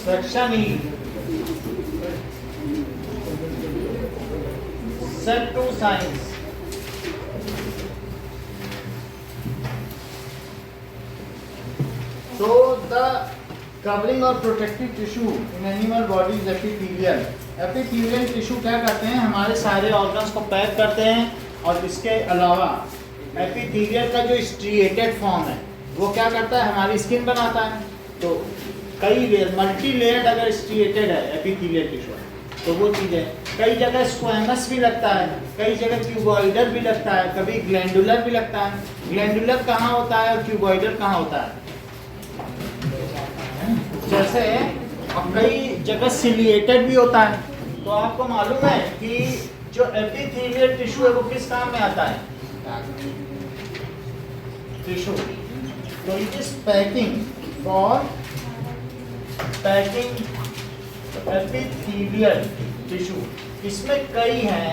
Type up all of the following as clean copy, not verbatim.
section E, set 2 signs. So the covering or protective tissue in animal body is epithelial. Epithelial tissue क्या करते हैं, हमारे सारे organs को पैक करते हैं, और इसके अलावा एपिथेलियल का जो स्ट्रिएटेड फॉर्म है वो क्या करता है, हमारी स्किन बनाता है। तो कई लेयर, मल्टी लेयर्ड अगर स्ट्रिएटेड है एपिथेलियल टिश्यू तो वो चीज़ है। कई जगह स्क्वैमस भी लगता है, कई जगह क्यूबॉइडल भी लगता है, कभी ग्लैंडुलर भी लगता है। ग्लैंडुलर कहाँ होता है और क्यूबॉइडल कहाँ होता है? जैसे अब कई जगह सिलिएटेड भी होता है। तो आपको मालूम है कि जो एपिथेलियल टिश्यू है वो किस काम में आता है? टिश्यू। तो it is packing for packing epithelial tissue. इसमें कई हैं,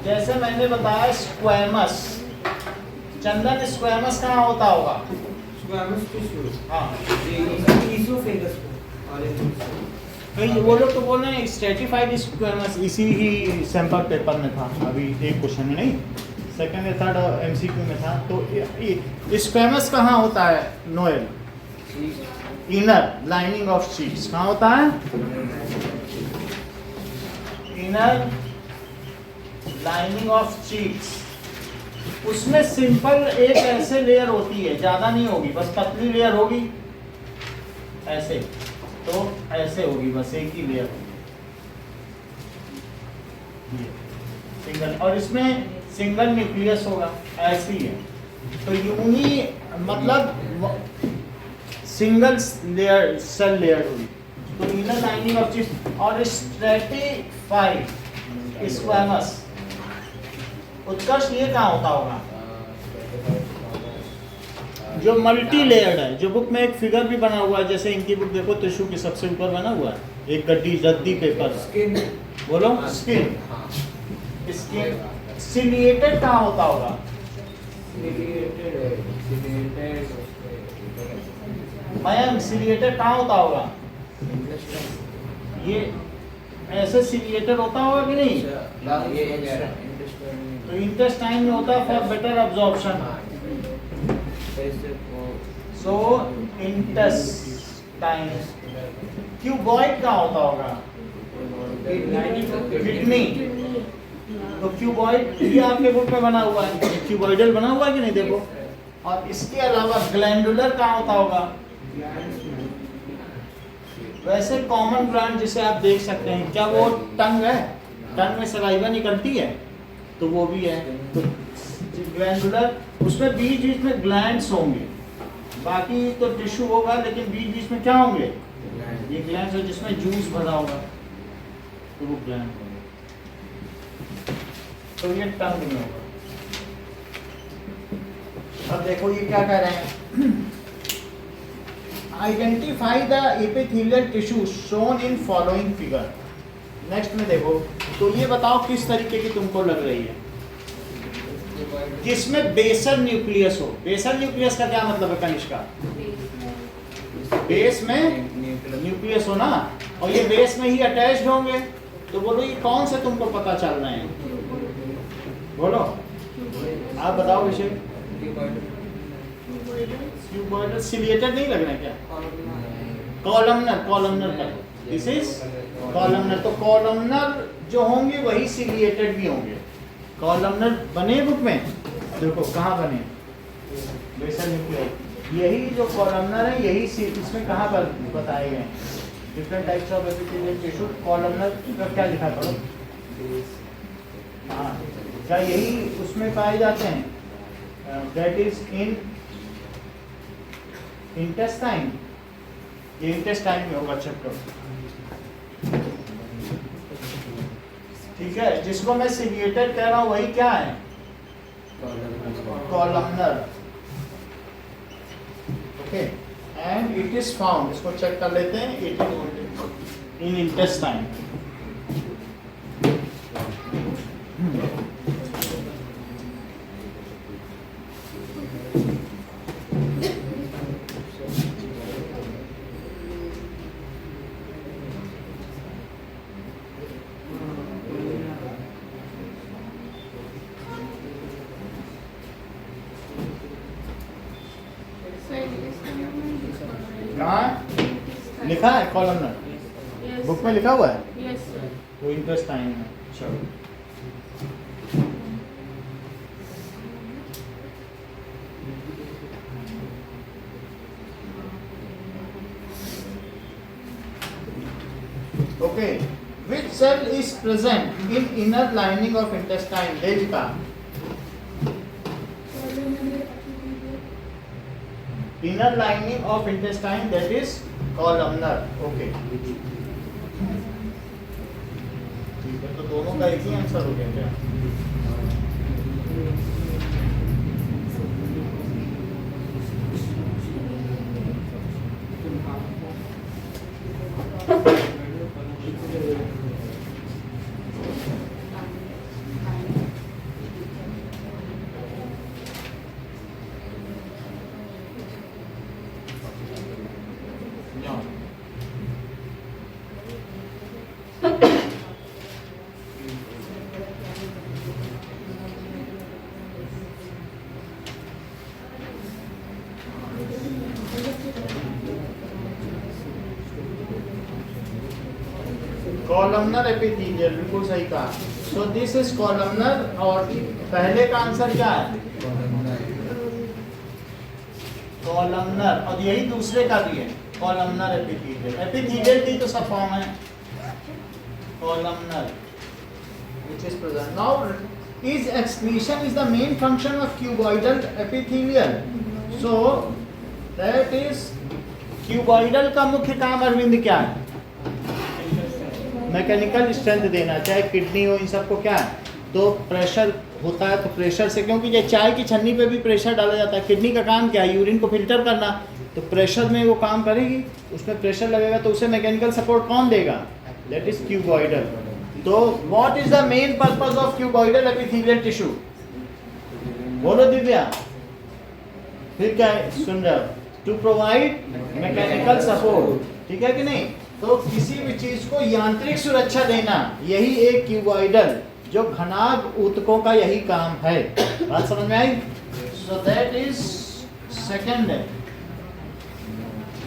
जैसे मैंने बताया स्क्वैमस। चंदन स्क्वैमस कहाँ होता होगा? स्क्वैमस टिश्यू, हाँ, इसोफेगस कई वो लोग तो बोल रहे हैं स्ट्रेटिफाइड स्क्वैमस, इसी ही सैंपल पेपर में था, अभी एक क्वेश्चन में नहीं, सेकंड या थर्ड एमसीक्यू में था। तो स्क्वैमस कहाँ होता है Noel? Inner lining of sheets कहाँ होता है? Inner lining of sheets. उसमें सिंपल एक ऐसे लेयर होती है, ज्यादा नहीं होगी, बस पतली लेयर होगी ऐसे, तो ऐसे होगी, बस एक ही लेयर सिंगल, और इसमें सिंगल न्यूक्लियस होगा, ऐसी है। तो यूनी मतलब सिंगल लेयर सेल लेयर होगी। तो इनर लाइनिंग ऑफ चिप्स और स्ट्रेटिफाइड स्क्वैमस। उत्कर्ष ये कहाँ होता होगा? जो मल्टी लेयर्ड है, जो बुक में एक फिगर भी बना हुआ है, जैसे इनकी बुक देखो, टिश्यू की सबसे ऊपर बना हुआ है एक गड्डी जद्दी पेपर, स्किन, बोलो स्किन। स्किन सिलिएटेड कहाँ होता होगा? मैम सिलिएटेड कहाँ होता होगा? ये ऐसे सिलिएटेड होता होगा कि नहीं? तो इंटेस्टाइन में होता है for better absorption. So intestine. Cuboid कहाँ होता होगा? किडनी। तो क्यूबॉइड ये आपके बुक में बना हुआ है, क्यूबॉइडल बना हुआ है कि नहीं देखो। और इसके अलावा ग्लैंडुलर कहाँ होता होगा? वैसे कॉमन ग्लैंड जिसे आप देख सकते हैं, क्या वो टंग है? टंग में सलाइवा निकलती है, तो वो भी है। तो ग्लैंडुलर, उसमें बीच बीच में ग्लैंड्स होंगे, बाकी तो टिश्यू होगा, लेकिन बीच बीच में क्या होंगे? ये ग्लैंड्स है जिसमें जूस भरा होगा, तो वो ग्लैंड होगा। तो ये टंग में होगा। अब देखो ये क्या कह रहे हैं, identify the epithelial tissue shown in following figure. Next में देखो, तो ये बताओ किस तरीके की तुमको लग रही है, जिसमें बेसल न्यूक्लियस हो। बेसल न्यूक्लियस का क्या मतलब है कनिष्का? बेस में न्यूक्लियस हो ना, और ये बेस में ही अटैच्ड होंगे। तो बोलो ये कौन से तुमको पता चल रहे हैं? बोलो, आप बताओ विषय। क्यूबॉइडल सिलिएटेड नहीं लग रहा है क्या? कॉलमनर, कॉलमनर का दिस इज कॉलमनर। तो कॉलमनर जो होंगे वही सिलिएटेड भी होंगे। कॉलमनर बने बुक में, देखो कहाँ बने, बेसल न्यूक्लियस। यही जो कॉलमनर है यही इसमें कहाँ पर बताए गए? Different types of epithelial tissue. Columnar का क्या लिखा करो? हाँ, क्या यही उसमें पाए जाते हैं? That is in intestine. ये इंटेस्टाइन में होगा चैप्टर, ठीक है। जिसको मैं सिलिएटेड कह रहा हूं वही क्या है? Columnar. Okay, and it is found, इसको चेक कर लेते हैं, इट इज इन इंटेस्टाइन। लिखा है कॉलमनर, Yes. बुक में लिखा हुआ है, Yes, sir. वो इंटेस्टाइन है। चलो okay, which cell is present in inner lining of intestine? Devika, inner lining of intestine, that is columnar. Okay, ठीक है, तो दोनों का एक ही आंसर हो गया क्या? कॉलमनर एपिथेलियल, बिल्कुल सही कहा। सो दिस इज कॉलमनर, और पहले का आंसर क्या है? कॉलमनर, और यही दूसरे का भी है, कॉलमनर एपिथेलियल। एपिथेलियल की तो सब फॉर्म है, columnar which is present. Now is excretion is the main function of cuboidal epithelial. So that is cuboidal का मुख्य काम अरविंद क्या है? मैकेनिकल स्ट्रेंथ देना, चाहे किडनी हो, इन सबको क्या है, तो प्रेशर होता है, तो प्रेशर से, क्योंकि ये चाय की छन्नी पे भी प्रेशर डाला जाता है। किडनी का काम क्या है? यूरिन को फिल्टर करना, तो प्रेशर में वो काम करेगी, उसमें प्रेशर लगेगा, तो उसे मैकेनिकल सपोर्ट कौन देगा? That is cuboidal. तो what is the main purpose of cuboidal epithelial tissue? बोलो दिव्या, फिर क्या है? सुन रहे हो? टू प्रोवाइड मैकेनिकल सपोर्ट, ठीक है कि नहीं? तो किसी भी चीज को यांत्रिक सुरक्षा देना, यही एक क्यूबॉइडल, जो घनाभ ऊतकों का यही काम है। बात समझ में आई? सो दैट इज सेकंड है,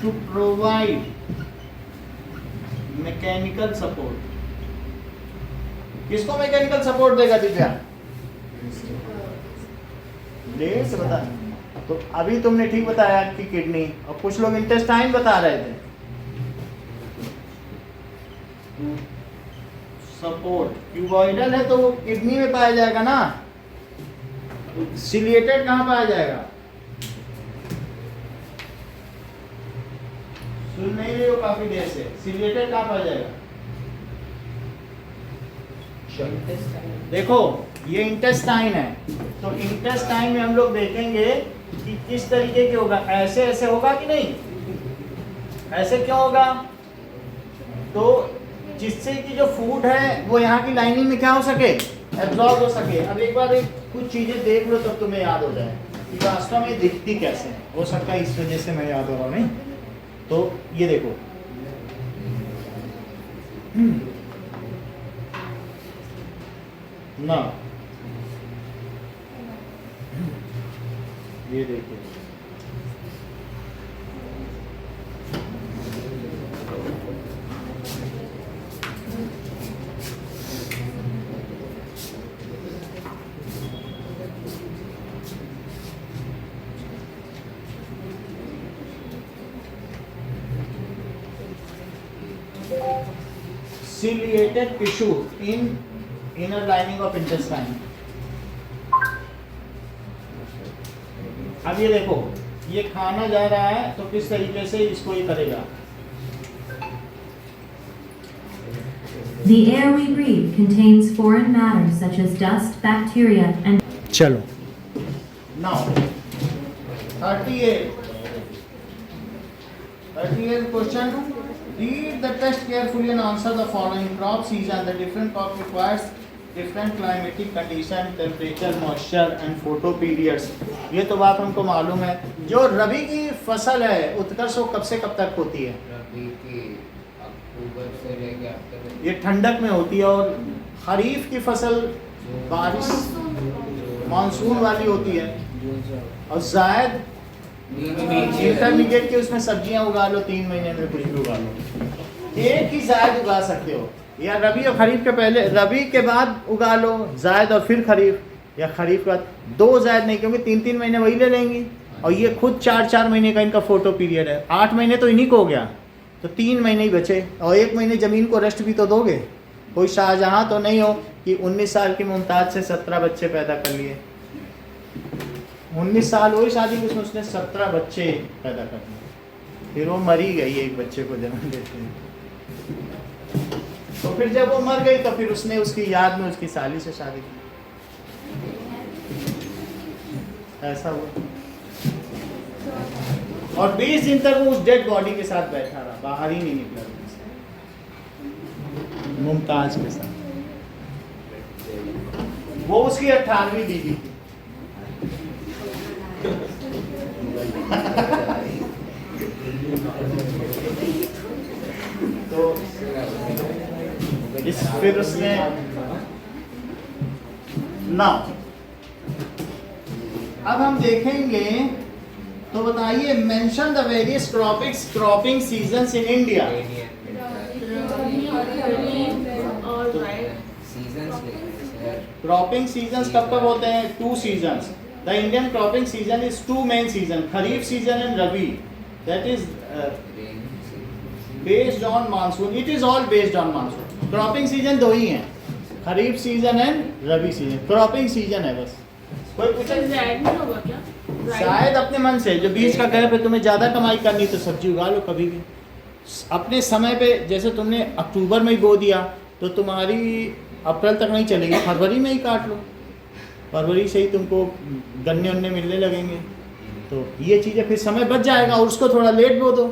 टू प्रोवाइड मैकेनिकल सपोर्ट। किसको मैकेनिकल सपोर्ट देगा दिव्या? देर से बता। तो अभी तुमने ठीक बताया कि किडनी, और कुछ लोग इंटेस्टाइन बता रहे थे। सपोर्ट क्यूबॉइडल है तो वो किडनी में पाया जाएगा ना, सिलिएटेड कहाँ पाया जाएगा? सुन नहीं रहे हो काफी देर से, सिलिएटेड कहाँ पाया जाएगा? देखो ये इंटेस्टाइन है, तो इंटेस्टाइन में हम लोग देखेंगे कि किस तरीके के होगा। ऐसे ऐसे होगा कि नहीं? ऐसे क्यों होगा? तो जिससे कि जो फूड है वो यहाँ की लाइनिंग में क्या हो सके? एब्जॉर्ब हो सके। अब एक बार कुछ चीजें देख लो तब तुम्हें याद हो जाए कि वास्तव में दिखती कैसे है। हो सकता है इस वजह से मैं याद हो रहा हूँ, नहीं? तो ये देखो, ना ये देखिए, ciliated tissue in inner lining of intestine. अब ये देखो, ये खाना जा रहा है तो किस तरीके से इसको ये करेगा? The air we breathe contains foreign matter such as dust, bacteria, and चलो now 38 question. Read the text carefully and answer the following. Crop season, the different crop requires different climatic condition, temperature, moisture and photo periods. ये तो बात हमको मालूम है। जो रबी की फसल है उत्कर्ष वो कब से कब तक होती है? रबी की अक्टूबर से लेकर अक्टूबर, ये ठंडक में होती है। और खरीफ की फसल बारिश मानसून वाली होती है। जून से और जायद इंटरमीडिएट के उसमें सब्जियां उगा लो, 3 महीने में कुछ भी उगा लो। एक ही जायद उगा सकते हो, या रबी और खरीफ के पहले, रबी के बाद उगा लो जायद और फिर खरीफ, या खरीफ के बाद 2 जायद नहीं, क्योंकि 3-3 महीने वही ले लेंगी। और ये खुद 4-4 महीने का इनका फोटो पीरियड है, 8 महीने तो इन्हीं को हो गया, तो 3 महीने ही बचे, और 1 महीने ज़मीन को रेस्ट भी तो दोगे। कोई शाहजहाँ तो नहीं हो कि 19 साल की मुमताज़ से 17 बच्चे पैदा कर लिए। 19 साल हुई शादी की, उसने 17 बच्चे पैदा कर लिए, फिर वो मरी गई एक बच्चे को जन्म देते हैं। तो फिर जब वो मर गई तो फिर उसने उसकी याद में उसकी साली से शादी की, ऐसा हुआ। और 20 दिन तक वो उस डेड बॉडी के साथ बैठा रहा, बाहर ही नहीं निकला मुमताज के साथ। वो उसकी 18वीं बीवी थी। तो फिर उसने ना, अब हम देखेंगे, तो बताइए mention the various cropping seasons in India. Cropping seasons कब कब होते हैं? 2 seasons. The Indian cropping season is 2 main season, kharif season and rabi, that is based on monsoon. It is all based on monsoon. Cropping season 2 ही हैं, kharif season and rabi season. Cropping season है बस। कोई पूछे शायद अपने मन से, जो बीच का गैप है, तुम्हें ज़्यादा कमाई करनी तो सब्जी उगा लो कभी भी अपने समय पे। जैसे तुमने अक्टूबर में ही बो दिया तो तुम्हारी अप्रैल तक नहीं चलेगी, फरवरी में ही काट लो, फरवरी से ही तुमको गन्ने उन्ने मिलने लगेंगे। तो ये चीज़ें फिर समय बच जाएगा, और उसको थोड़ा लेट बो दो।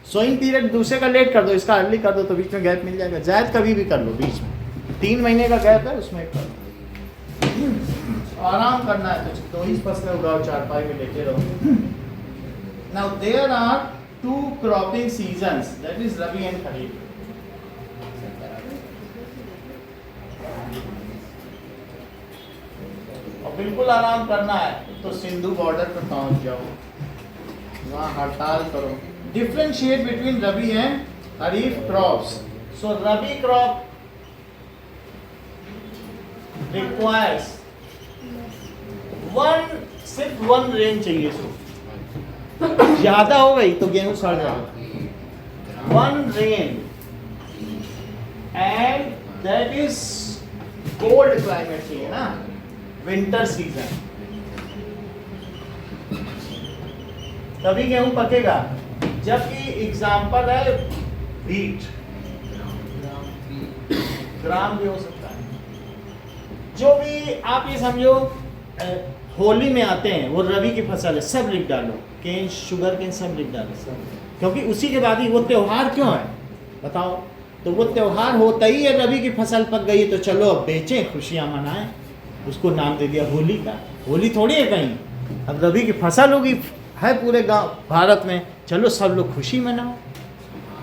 सोइंग पीरियड दूसरे का लेट कर दो, इसका अर्ली कर दो, तो बीच में गैप मिल जाएगा। जायद कभी भी कर लो, बीच में 3 महीने का गैप है, उसमें कर लो। आराम करना है तो 2 ही फसलें उगाओ, 4-5 में लेते रहो। Now there are 2 cropping seasons, that is rabi and kharif. और बिल्कुल आराम करना है तो सिंधु बॉर्डर पर पहुंच जाओ, वहाँ हड़ताल करो। Differentiate between rabi and kharif crops. So rabi crop requires सिर्फ 1 रेन चाहिए इसको। ज्यादा हो गई तो गेहूं सड़ जाएगा। 1 rain and that is cold climate चाहिए ना, विंटर सीजन, तभी गेहूं पकेगा। जबकि एग्जाम्पल है बीट, ग्राम भी हो सकता है। जो भी आप ये समझो होली में आते हैं, वो रबी की फसल है, सब लिख डालो, केन, शुगर केन, सब लिख डालो, क्योंकि उसी के बाद ही वो त्योहार क्यों है बताओ। तो वो त्योहार होता ही है, रबी की फसल पक गई है तो चलो अब बेचें, खुशियां मनाएं, उसको नाम दे दिया होली का। होली थोड़ी है कहीं, अब रबी की फसल होगी है पूरे गांव भारत में, चलो सब लोग खुशी मनाओ,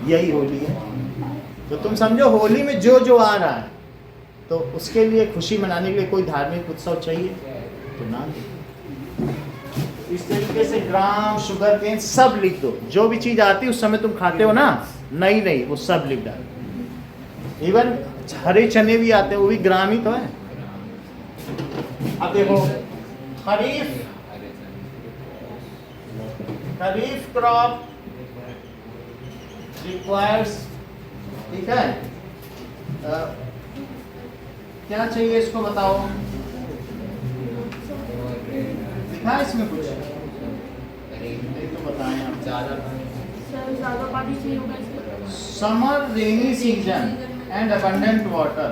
यही होली है। तो तुम समझो होली में जो जो आ रहा है, तो उसके लिए खुशी मनाने के लिए कोई धार्मिक उत्सव चाहिए तो नाम दो। इस तरीके से ग्राम, शुगर केन सब लिख दो, जो भी चीज़ आती है उस समय तुम खाते हो ना, नहीं वो सब लिख डालो। इवन हरे चने भी आते हैं, वो भी ग्राम ही तो है। अब देखो खरीफ क्रॉप रिक्वायर्स, ठीक है, क्या चाहिए इसको बताओ, लिखा है इसमें कुछ? नहीं तो बताएं आप। ज़्यादा पानी चाहिए होगा इसमें। Summer rainy season and abundant water,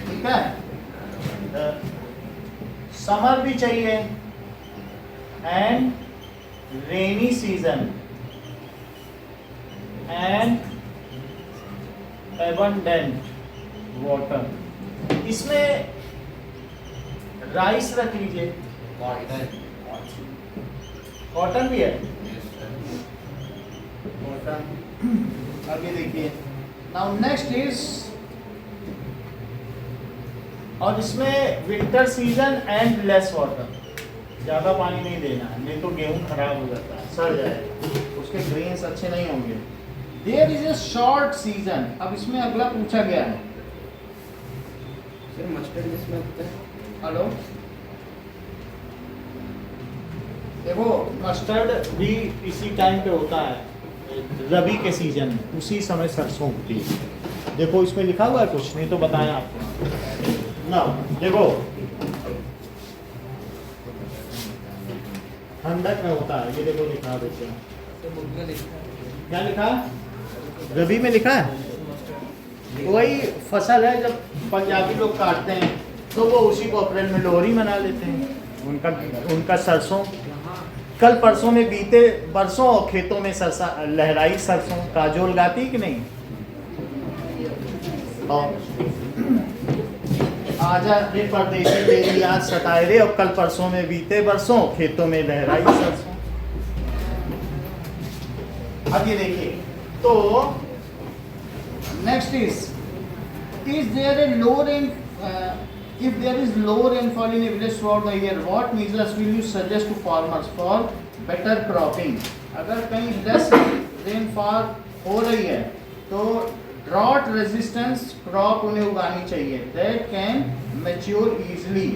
ठीक है, समर भी चाहिए and rainy season and abundant water. इसमें राइस रख लीजिए, कॉटन भी है, कॉटन। आगे देखिए, नाउ नेक्स्ट इज, और इसमें winter season and less water, ज़्यादा पानी नहीं देना है, नहीं तो गेहूँ खराब हो जाता है, सड़ जाएगा, उसके ग्रेन्स अच्छे नहीं होंगे। There is a short season. अब इसमें अगला पूछा गया है, सर मस्टर्ड किसमें होता है? हेलो देखो मस्टर्ड भी इसी टाइम पे होता है, रबी के सीजन में, उसी समय सरसों होती है। देखो इसमें लिखा हुआ है कुछ, नहीं तो बताया आपको ना। देखो ठंडक में होता है, ये देखो लिखा है, देखो तो बुक में लिखा है। क्या लिखा है, रबी में लिखा है। वही फसल है, जब पंजाबी लोग काटते हैं तो वो उसी को अप्रैल में लोहरी मना लेते हैं। उनका सरसों कल परसों में बीते बरसों खेतों में सरसा लहराई सरसों, काजोल गाती कि नहीं। और आजा रे परदेसी तेरी याद सताए रे, और कल परसों में बीते बरसों खेतों में लहराई सरसों। अब ये देखिए, तो next is there a low rain, if there is low rainfall in a village throughout the year, what measures will you suggest to farmers for better cropping? अगर कहीं less rainfall हो रही है तो drought resistance crop उन्हें उगानी चाहिए, that can mature easily.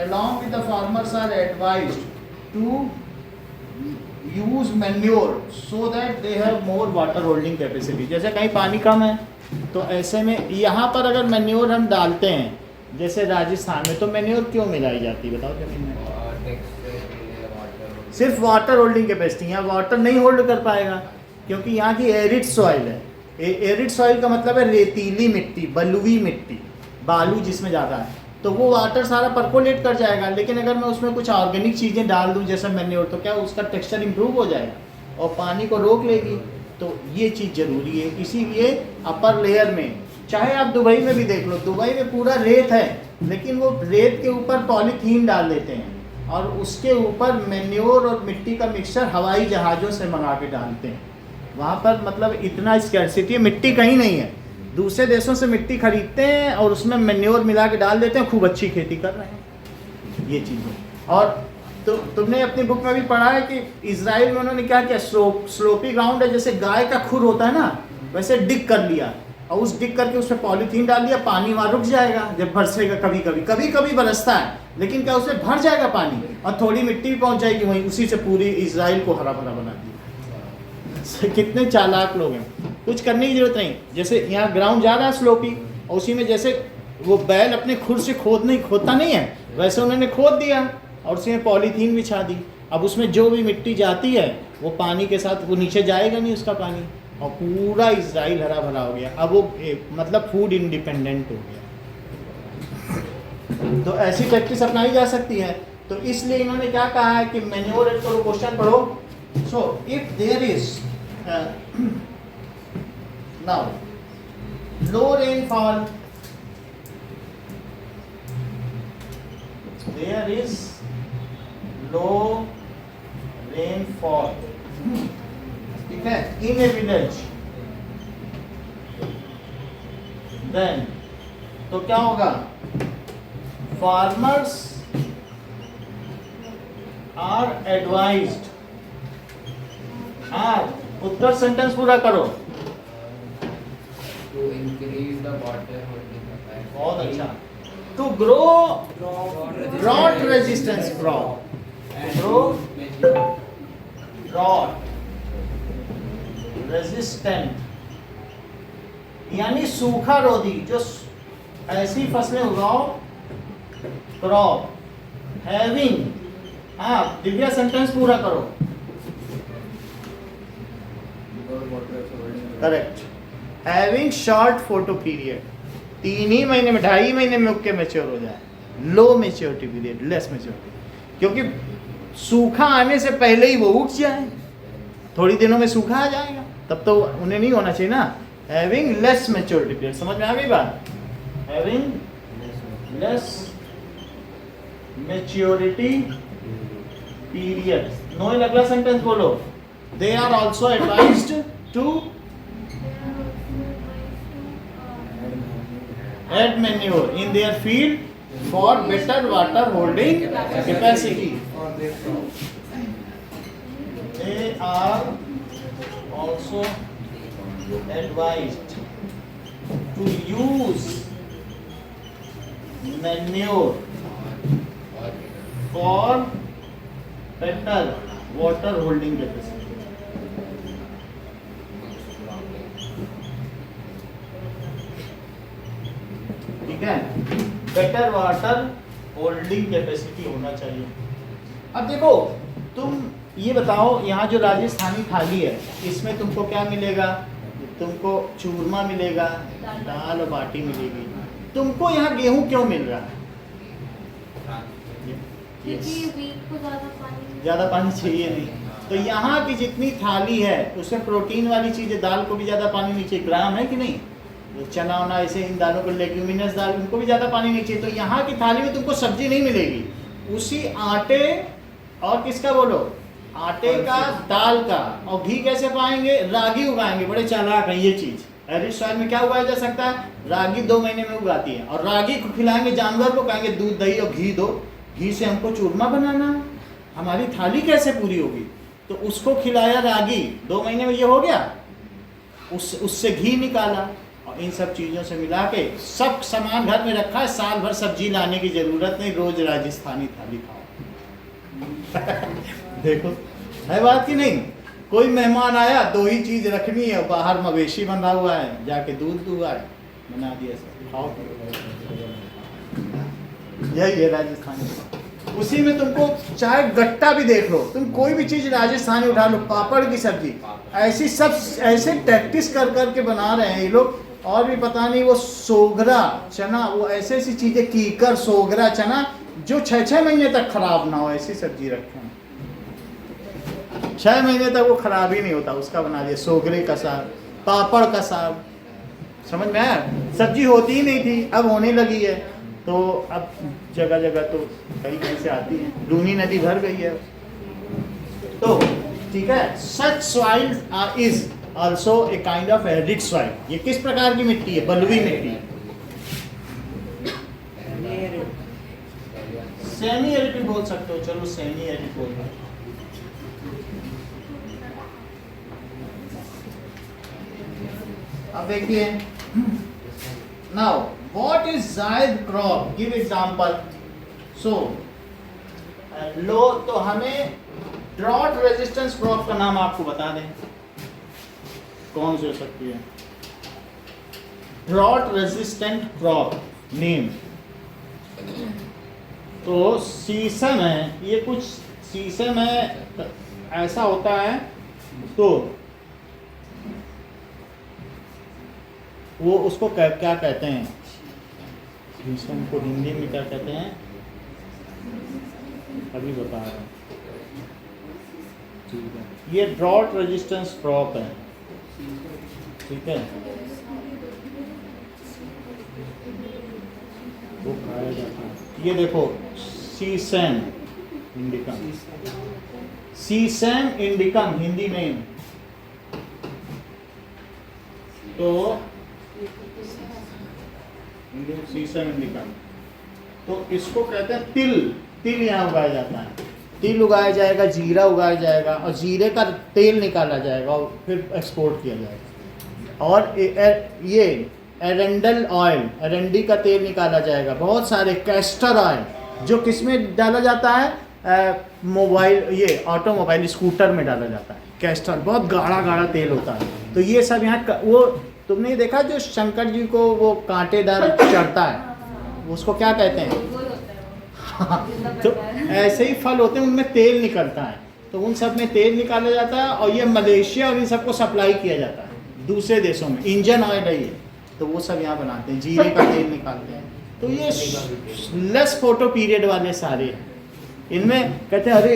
Along with the farmers are advised to use manure so that they have more water holding capacity. जैसे कहीं पानी कम है तो ऐसे में यहाँ पर अगर मैन्योर हम डालते हैं जैसे राजस्थान में, तो मैन्योर क्यों मिलाई जाती है बताओ जमीन में? सिर्फ वाटर होल्डिंग कैपेसिटी, यहाँ वाटर नहीं होल्ड कर पाएगा क्योंकि यहाँ की एरिड सॉइल है। एरिड सॉइल का मतलब है रेतीली मिट्टी, बलुई मिट्टी, बालू जिसमें ज़्यादा है, तो वो वाटर सारा परकोलेट कर जाएगा। लेकिन अगर मैं उसमें कुछ ऑर्गेनिक चीज़ें डाल दूँ जैसे मैन्योर, तो क्या उसका टेक्सचर इंप्रूव हो जाएगा और पानी को रोक लेगी। तो ये चीज़ ज़रूरी है, इसीलिए अपर लेयर में, चाहे आप दुबई में भी देख लो, दुबई में पूरा रेत है लेकिन वो रेत के ऊपर पॉलीथीन डाल देते हैं और उसके ऊपर मैन्योर और मिट्टी का मिक्सचर हवाई जहाज़ों से मंगा के डालते हैं। वहाँ पर मतलब इतना स्कैर्सिटी है, मिट्टी कहीं नहीं है, दूसरे देशों से मिट्टी खरीदते हैं और उसमें मैन्योर मिला के डाल देते हैं, खूब अच्छी खेती कर रहे हैं। ये चीज़ है। और तो तुमने अपनी बुक में भी पढ़ा है कि इजराइल में उन्होंने क्या किया, स्लोपी ग्राउंड है, जैसे गाय का खुर होता है ना, वैसे डिग कर लिया और उस डिग करके उसमें पॉलीथीन डाल दिया, पानी वहाँ रुक जाएगा जब बरसेगा। कभी कभी बरसता है लेकिन क्या उसमें भर जाएगा पानी और थोड़ी मिट्टी भी पहुँच जाएगी वहीं, उसी से पूरी इजराइल को हरा भरा बना दिया। कितने चालाक लोग हैं, कुछ करने की जरूरत नहीं। जैसे यहाँ ग्राउंड ज़्यादा है स्लोपी, और उसी में जैसे वो बैल अपने खुर से खोदता नहीं है, वैसे उन्होंने खोद दिया और उसमें पॉलीथीन बिछा दी। अब उसमें जो भी मिट्टी जाती है वो पानी के साथ वो नीचे जाएगा नहीं उसका पानी, और पूरा इजराइल हरा भरा हो गया। अब वो मतलब फूड इंडिपेंडेंट हो गया। तो ऐसी प्रैक्टिस अपनाई जा सकती है। तो इसलिए इन्होंने क्या कहा है कि मैन्योर, करो क्वेश्चन पढ़ो। So if there is now low rainfall, there is low rainfall, ठीक है, in a village, then तो क्या होगा, farmers are advised, Uttar sentence पूरा करो। To increase the water holding capacity. बहुत अच्छा। To grow drought resistance crop, grow drought resistant, यानी सूखा रोधी, जो ऐसी फसलें उगाओ, क्रॉप हैविंग, दिव्या सेंटेंस पूरा करो। Correct. Having short photo period, 3 ही महीने में, 2.5 महीने में उग के मैच्योर हो जाए। लो मैच्योरिटी पीरियड, लेस मैच्योरिटी, क्योंकि सूखा आने से पहले ही वो उग जाए, थोड़ी दिनों में सूखा आ जाएगा, तब तो उन्हें नहीं होना चाहिए ना। हैविंग लेस मैच्योरिटी पीरियड, समझ में आ गई बात? Having less maturity period. Noel अगला सेंटेंस बोलो। They are also advised to add manure in their field for better water holding capacity. they are also advised to use manure for better water holding capacity. ठीक है, better water holding capacity होना चाहिए। अब देखो, तुम ये बताओ, यहाँ जो राजस्थानी थाली है इसमें तुमको क्या मिलेगा? तुमको चूरमा मिलेगा, दाल और बाटी मिलेगी। तुमको यहाँ गेहूं क्यों मिल रहा है? क्योंकि वीट को ज़्यादा पानी चाहिए नहीं। तो यहाँ की जितनी थाली है उसमें प्रोटीन वाली चीज़ें, दाल को भी ज़्यादा पानी नहीं चाहिए, ग्राम है कि नहीं? जो चना वना ऐसे इन दालों को, लेग्यूमिनस दाल, उनको भी ज़्यादा पानी नहीं चाहिए। तो यहाँ की थाली में तुमको सब्जी नहीं मिलेगी, उसी आटे और किसका बोलो, आटे का, दाल का। और घी कैसे पाएंगे? रागी उगाएंगे, बड़े चालाक है ये चीज़। एरिड सॉइल में क्या उगाया जा सकता है? रागी 2 महीने में उगाती है। और रागी को खिलाएंगे जानवर को, कहेंगे दूध दही और घी दो, घी से हमको चूरमा बनाना, हमारी थाली कैसे पूरी होगी? तो उसको खिलाया रागी, 2 महीने में ये हो गया, उससे घी निकाला और इन सब चीज़ों से मिला के सब सामान घर में रखा है, साल भर सब्जी लाने की ज़रूरत नहीं, रोज राजस्थानी थाली खाओ। देखो है बात कि नहीं? कोई मेहमान आया, 2 ही चीज़ रखनी है, बाहर मवेशी बंधा हुआ है, जाके दूध दुआ है, बना दिया सब खाओ। यही है राजस्थानी। उसी में तुमको चाहे गट्टा भी देख लो, तुम कोई भी चीज़ राजस्थानी उठा लो, पापड़ की सब्जी, ऐसी सब ऐसे प्रैक्टिस कर कर के बना रहे हैं ये लोग। और भी पता नहीं वो सोगरा चना, वो ऐसी ऐसी चीज़ें, कीकर, सोगरा चना, जो 6-6 महीने तक खराब ना हो, ऐसी सब्जी रखें, 6 महीने तक वो खराब ही नहीं होता, उसका बना दिया सोगरे का साग, पापड़ का साग। समझ में आया? सब्जी होती ही नहीं थी, अब होने लगी है। तो अब जगह जगह तो कहीं से आती है, लूनी नदी भर गई है। तो ठीक है, such soil is also a kind of arid soil. ये किस प्रकार की मिट्टी है? बलुई मिट्टी। सेमी एरिड बोल सकते हो, चलो सेमी एरिड बोल रहे। अब देखिए, now what is zaid crop? Give example. So लो, तो हमें ड्रॉट रेजिस्टेंस क्रॉप का नाम आपको बता दें, कौन सी हो सकती है? Drought resistant crop name. तो सीसम है, ये कुछ सीसम है, ऐसा होता है। तो वो उसको क्या कहते हैं? सीसम को हिंदी में क्या कहते हैं? अभी बता रहा हूँ। ठीक है, ये ड्रॉट रेजिस्टेंस क्रॉप है, ठीक है, वो खाया जाता है। ये देखो, सीसम इंडिकम, सीसम इंडिकम हिंदी में। तो सीसम इंडिकम, तो इसको कहते हैं तिल। तिल यहाँ उगाया जाता है, तिल उगाया जाएगा, जीरा उगाया जाएगा, और जीरे का तेल निकाला जाएगा और फिर एक्सपोर्ट किया जाएगा। और ये एरेंडल ऑयल, एरंडी का तेल निकाला जाएगा। बहुत सारे कैस्टर ऑयल, जो किस में डाला जाता है? मोबाइल, ये ऑटोमोबाइल, स्कूटर में डाला जाता है। कैस्टर बहुत गाढ़ा गाढ़ा तेल होता है। तो ये सब यहाँ, वो तुमने देखा जो शंकर जी को वो कांटेदार चढ़ता है, उसको क्या कहते हैं? तो ऐसे ही फल होते हैं, उनमें तेल निकलता है। तो उन सब में तेल निकाला जाता है, और ये मलेशिया और इन सबको सप्लाई किया जाता है दूसरे देशों में। इंजन ऑयल है ये, तो वो सब यहाँ बनाते हैं, जीरे का तेल निकालते हैं। तो ये लेस फोटो पीरियड वाले सारे हैं। इनमें कहते हैं अरे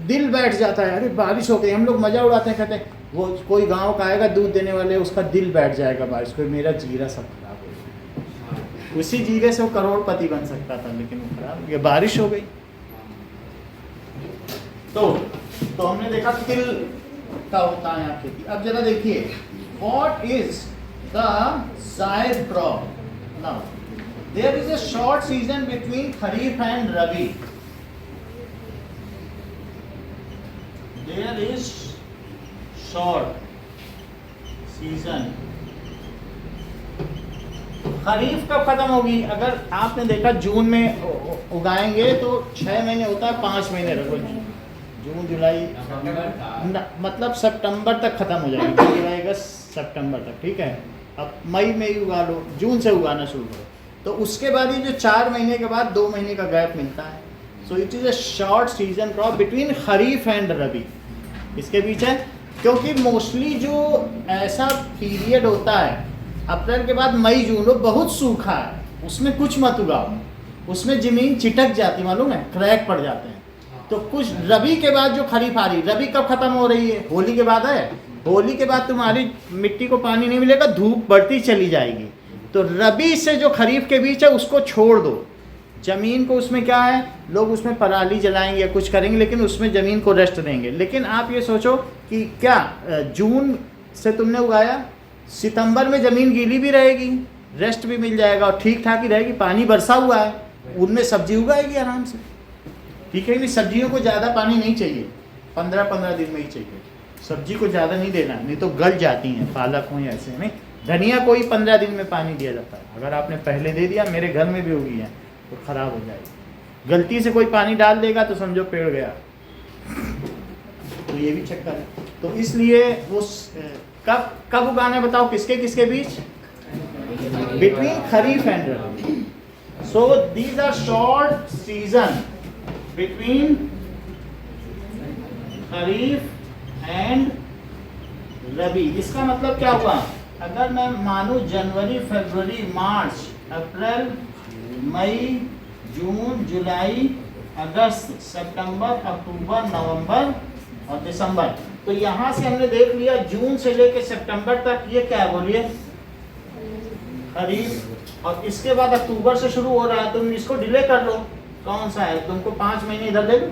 दिल बैठ जाता है, अरे बारिश हो गई, हम लोग मज़ा उड़ाते हैं, कहते हैं वो कोई गांव का आएगा दूध देने वाले, उसका दिल बैठ जाएगा बारिश को, मेरा जीरा सब खराब हो गया। उसी जीरे से वो करोड़पति बन सकता था, लेकिन वो खराब हो गया, बारिश हो गई। तो हमने देखा तिल का होता है यहाँ खेती। अब जरा देखिए, what is the zaid crop? Now there is a short season between kharif and rabi. There is short season. Kharif कब खत्म होगी? अगर आपने देखा जून में उगाएंगे तो 6 महीने होता है, 5 महीने रखो, जून जुलाई मतलब सितंबर तक खत्म हो जाएगी, जून जुलाई अगस्त सितंबर तक, ठीक है। अब मई में ही उगा लो, जून से उगाना शुरू करो, तो उसके बाद ये जो 4 महीने के बाद 2 महीने का गैप मिलता है। So it is a short season crop between kharif and rabi. इसके बीच है, क्योंकि मोस्टली जो ऐसा पीरियड होता है अप्रैल के बाद मई जून, वो बहुत सूखा है, उसमें कुछ मत उगाओ, उसमें ज़मीन चिटक जाती, मालूम है, क्रैक पड़ जाते हैं। तो कुछ रबी के बाद जो खरीफ आ रही, रबी कब खत्म हो रही है? होली के बाद है। होली के बाद तुम्हारी मिट्टी को पानी नहीं मिलेगा, धूप बढ़ती चली जाएगी। तो रबी से जो खरीफ के बीच है उसको छोड़ दो, ज़मीन को, उसमें क्या है, लोग उसमें पराली जलाएंगे या कुछ करेंगे, लेकिन उसमें ज़मीन को रेस्ट देंगे। लेकिन आप ये सोचो कि क्या जून से तुमने उगाया, सितंबर में ज़मीन गीली भी रहेगी, रेस्ट भी मिल जाएगा और ठीक ठाक ही रहेगी, पानी बरसा हुआ है, उनमें सब्जी उगाएगी आराम से, ठीक है। नहीं, सब्जियों को ज़्यादा पानी नहीं चाहिए, 15-15 दिन में ही चाहिए, सब्जी को ज़्यादा नहीं देना, नहीं तो गल जाती हैं, पालक हो या ऐसे नहीं। धनिया को ही 15 दिन में पानी दिया जाता है, अगर आपने पहले दे दिया, मेरे घर में भी उगी है, तो ख़राब हो जाएगी। गलती से कोई पानी डाल देगा तो समझो पेड़ गया, तो ये भी चक्कर है। तो इसलिए वो कब उगाना है बताओ, किसके किसके बीच? Between kharif and rabi. So these are short season between kharif and rabi. इसका मतलब क्या हुआ? अगर मैं मानूं जनवरी, फरवरी, मार्च, अप्रैल, मई, जून, जुलाई, अगस्त, सितंबर, अक्टूबर, नवंबर और दिसंबर, तो यहाँ से हमने देख लिया जून से लेकर सितंबर तक ये क्या बोलिए खरीफ, और इसके बाद अक्टूबर से शुरू हो रहा है, तुम इसको डिले कर लो, कौन सा है, तुमको 5 महीने इधर ले लो,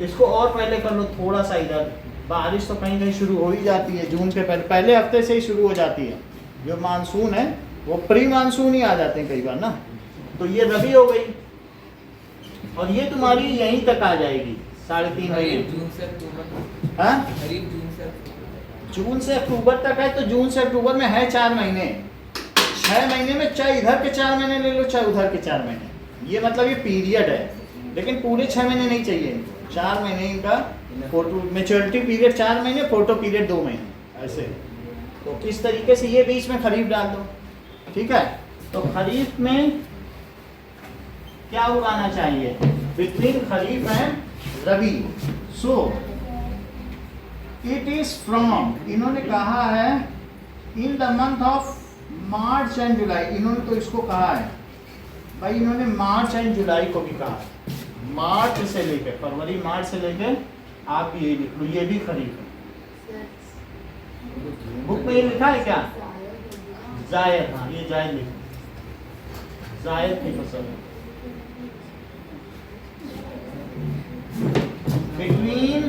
इसको और पहले कर लो थोड़ा सा इधर। बारिश तो कहीं कहीं शुरू हो ही जाती है जून के पहले हफ्ते से ही शुरू हो जाती है, जो मानसून है वो प्री मानसून ही आ जाते हैं कई बार ना। तो ये रबी हो गई और ये तुम्हारी यहीं तक आ जाएगी 3.5 महीने। जून से अक्टूबर, हाँ, खरीफ जून से अक्टूबर तक है, तो जून से अक्टूबर में है 4 महीने। 6 महीने में चाहे इधर के 4 महीने ले लो, चाहे उधर के 4 महीने, ये मतलब ये पीरियड है, लेकिन पूरे 6 महीने नहीं चाहिए इनको। 4 महीने इनका फोटो मेच्योरिटी पीरियड, 4 महीने, फोटो पीरियड 2 महीने, ऐसे। तो इस तरीके से ये बीच में खरीफ डाल दो, ठीक है। तो खरीफ में क्या उगाना चाहिए? Between kharif and rabi. So it is from, इन्होंने कहा है in the month of March and July, इन्होंने तो इसको कहा है भाई, इन्होंने मार्च एंड जुलाई को भी कहा है, मार्च से लेकर फरवरी, मार्च से लेकर आप ये लिख लो, ये भी खरीफ है। बुक में ये लिखा है क्या? जायद, हाँ ये जायद लिखो, जायद की फसल है। बिटवीन,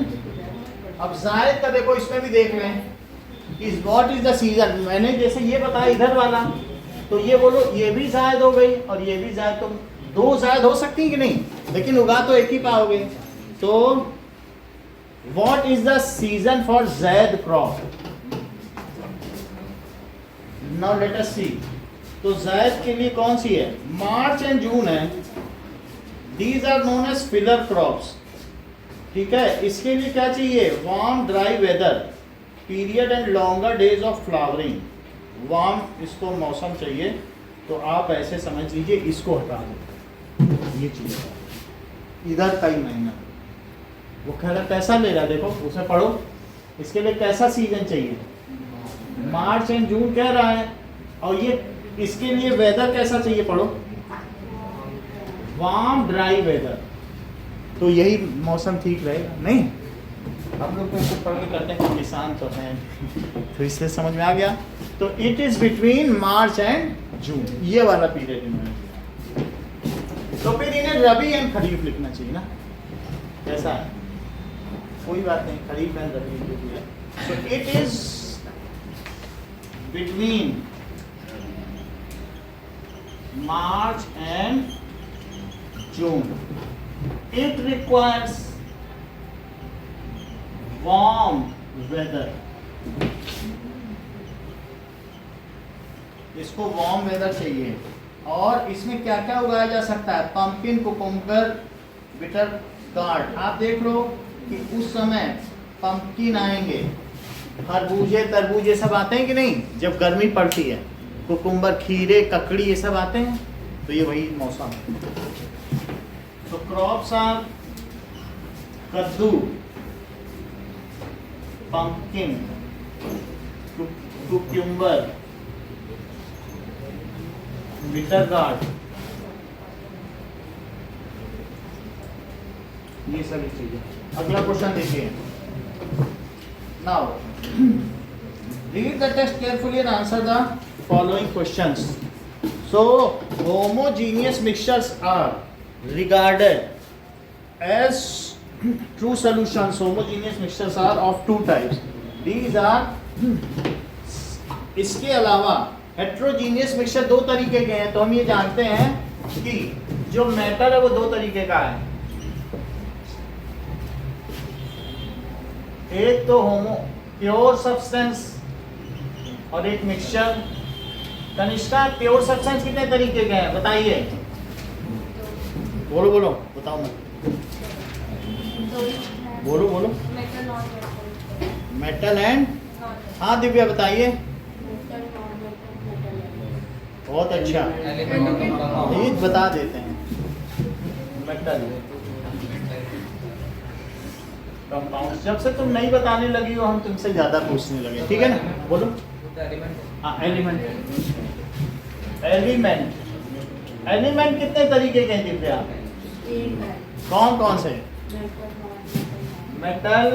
अब जायद का देखो इसमें भी देख लें, is what is the season. मैंने जैसे ये बताया इधर वाला, तो ये बोलो ये भी जायद हो गई और ये भी जायद, तो 2 जायद हो सकती है कि नहीं, लेकिन उगा तो एक ही पाओगे। तो what is the season for जायद क्रॉप? नाउ लेट अस सी। तो जायद के लिए कौन सी है? मार्च एंड जून है, these are known as filler crops, ठीक है। इसके लिए क्या चाहिए? Warm dry weather, period and longer days of flowering. Warm इसको मौसम चाहिए, तो आप ऐसे समझ लीजिए, इसको हटा दो, ये चाहिए इधर कई महीना। वो कह रहा कैसा ले रहा, देखो उसे पढ़ो, इसके लिए कैसा सीजन चाहिए? मार्च एंड जून कह रहा है, और ये इसके लिए वेदर कैसा चाहिए, पढ़ो, वार्म ड्राई वेदर। तो यही मौसम ठीक रहेगा नहीं? हम लोग तो इसको पढ़ के करते हैं, किसान तो हैं तो इसलिए समझ में आ गया। तो it is between March and जून, ये वाला पीरियड इन्होंने दिया। तो फिर इन्हें रबी एंड खरीफ लिखना चाहिए ना, ऐसा है, कोई बात नहीं, खरीफ एंड रबी जो भी है। So it is between March and June. It requires warm weather, इसको वार्म वेदर चाहिए। और इसमें क्या क्या उगाया जा सकता है? Pumpkin, cucumber, bitter gourd. आप देख लो कि उस समय पंपकिन आएंगे, खरबूजे, तरबूज ये सब आते हैं कि नहीं जब गर्मी पड़ती है। कुकुम्बर, खीरे, ककड़ी ये सब आते हैं, तो ये वही मौसम है। तो क्रॉप्स आर कद्दू, पंपकिन, कुकुम्बर, बिटर गार्ड, ये सभी चीजें। अगला क्वेश्चन देखिए। Now read the text carefully and answer the following questions. So homogeneous mixtures are regarded as true solutions. Homogeneous mixtures are of two types. These are, इसके अलावा heterogeneous mixture दो तरीके के हैं। तो हम ये जानते हैं कि जो मेटल है वो दो तरीके का है। एक तो होमो प्योर सब्सटेंस और एक मिक्सचर। कनिष्का, प्योर सब्सटेंस कितने तरीके के हैं बताइए? बोलो बोलो, बताओ मैं। बोलो बोलो। Metal, non metal. Metal and, हाँ दिव्या बताइए। बहुत अच्छा, ये बता देते हैं। मेटल कंपाउंड, जब से तुम नहीं बताने लगी हो हम तुमसे ज्यादा पूछने लगे, ठीक है ना? बोलो। हाँ, एलिमेंट। एलिमेंट, एलिमेंट कितने तरीके के हैं दिव्या? कौन कौन से? मेटल,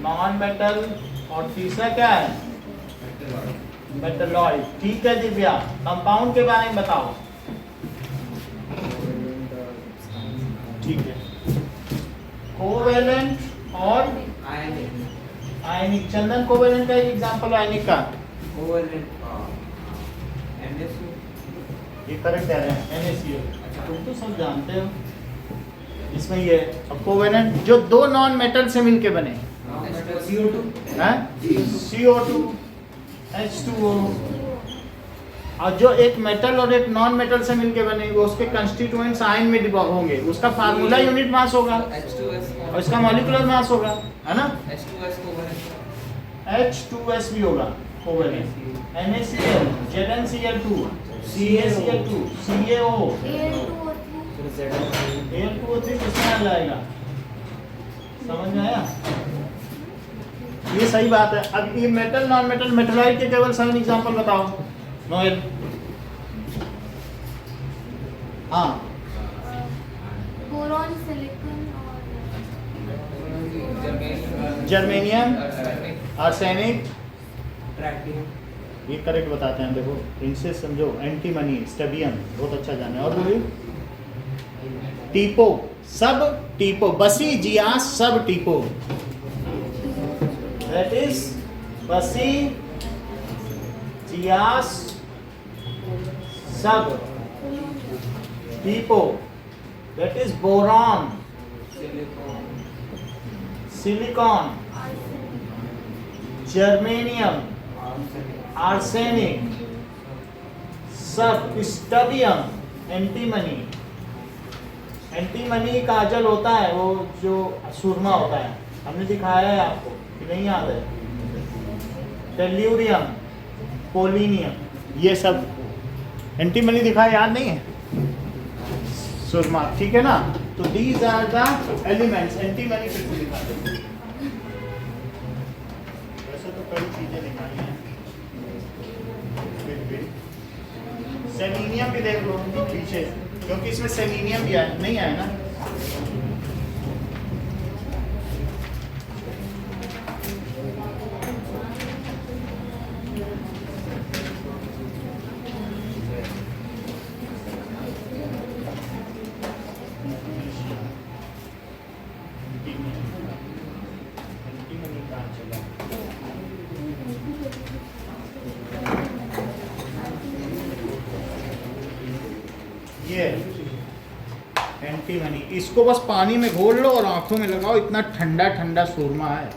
नॉन मेटल और तीसरा क्या है? मेटलॉइड। ठीक है दिव्या, कंपाउंड के बारे में बताओ। ठीक है, कोवेलेंट और आयनिक। चंदन, कोवेलेंट का एक एग्जांपल आयनिक का। ये करेक्ट कह रहे हैं, NaCl। अच्छा, तुम तो सब जानते हो। इसमें ये अब कोवेलेंट जो दो नॉन मेटल से मिलके बने, CO2, H2O, और जो एक मेटल और एक नॉन मेटल से मिलके बने वो उसके कंस्टिट्यूएंट्स आयन में डिवाइड होंगे। उसका फार्मूला यूनिट मास होगा और इसका मॉलिक्यूलर मास होगा, है ना? H2S भी होगा covalent. NaCl, ZnCl2, CaCl2, CaO, Al2O3 किसमें आ जाएगा? समझ में आया? ये सही बात है। अब ये मेटल, नॉन मेटल, मेटलॉइड के केवल 7 एग्जांपल बताओ नोएल। हाँ, बोरॉन, सिलिकॉन और जर्मेनियम, आर्सेनिक, ये करेक्ट बताते हैं। देखो इनसे समझो। एंटीमनी, स्टेबियम, बहुत अच्छा जाने। और बोलिए। टीपो, सब टीपो, बसी, जियास, सब टीपो। That is बसी, जियास, सब टीपो। That is boron, silicon, germanium, arsenic, सब स्टबियम, एंटीमनी। एंटीमनी काजल होता है, वो जो सुरमा होता है, हमने दिखाया है आपको कि नहीं याद है? टेल्यूरियम, पोलिनियम, ये सब एंटीमनी दिखाया, याद नहीं है? सुरमा, ठीक है ना? तो these are the elements. Antimony फिर से दिखा दो। वैसे तो कई चीजें दिखाई हैं, फिर भी सेलेनियम भी देख लो पीछे, क्योंकि इसमें सेलेनियम भी आया नहीं आया ना? एंटीमनी, इसको बस पानी में घोल लो और आंखों में लगाओ, इतना ठंडा ठंडा सूरमा है।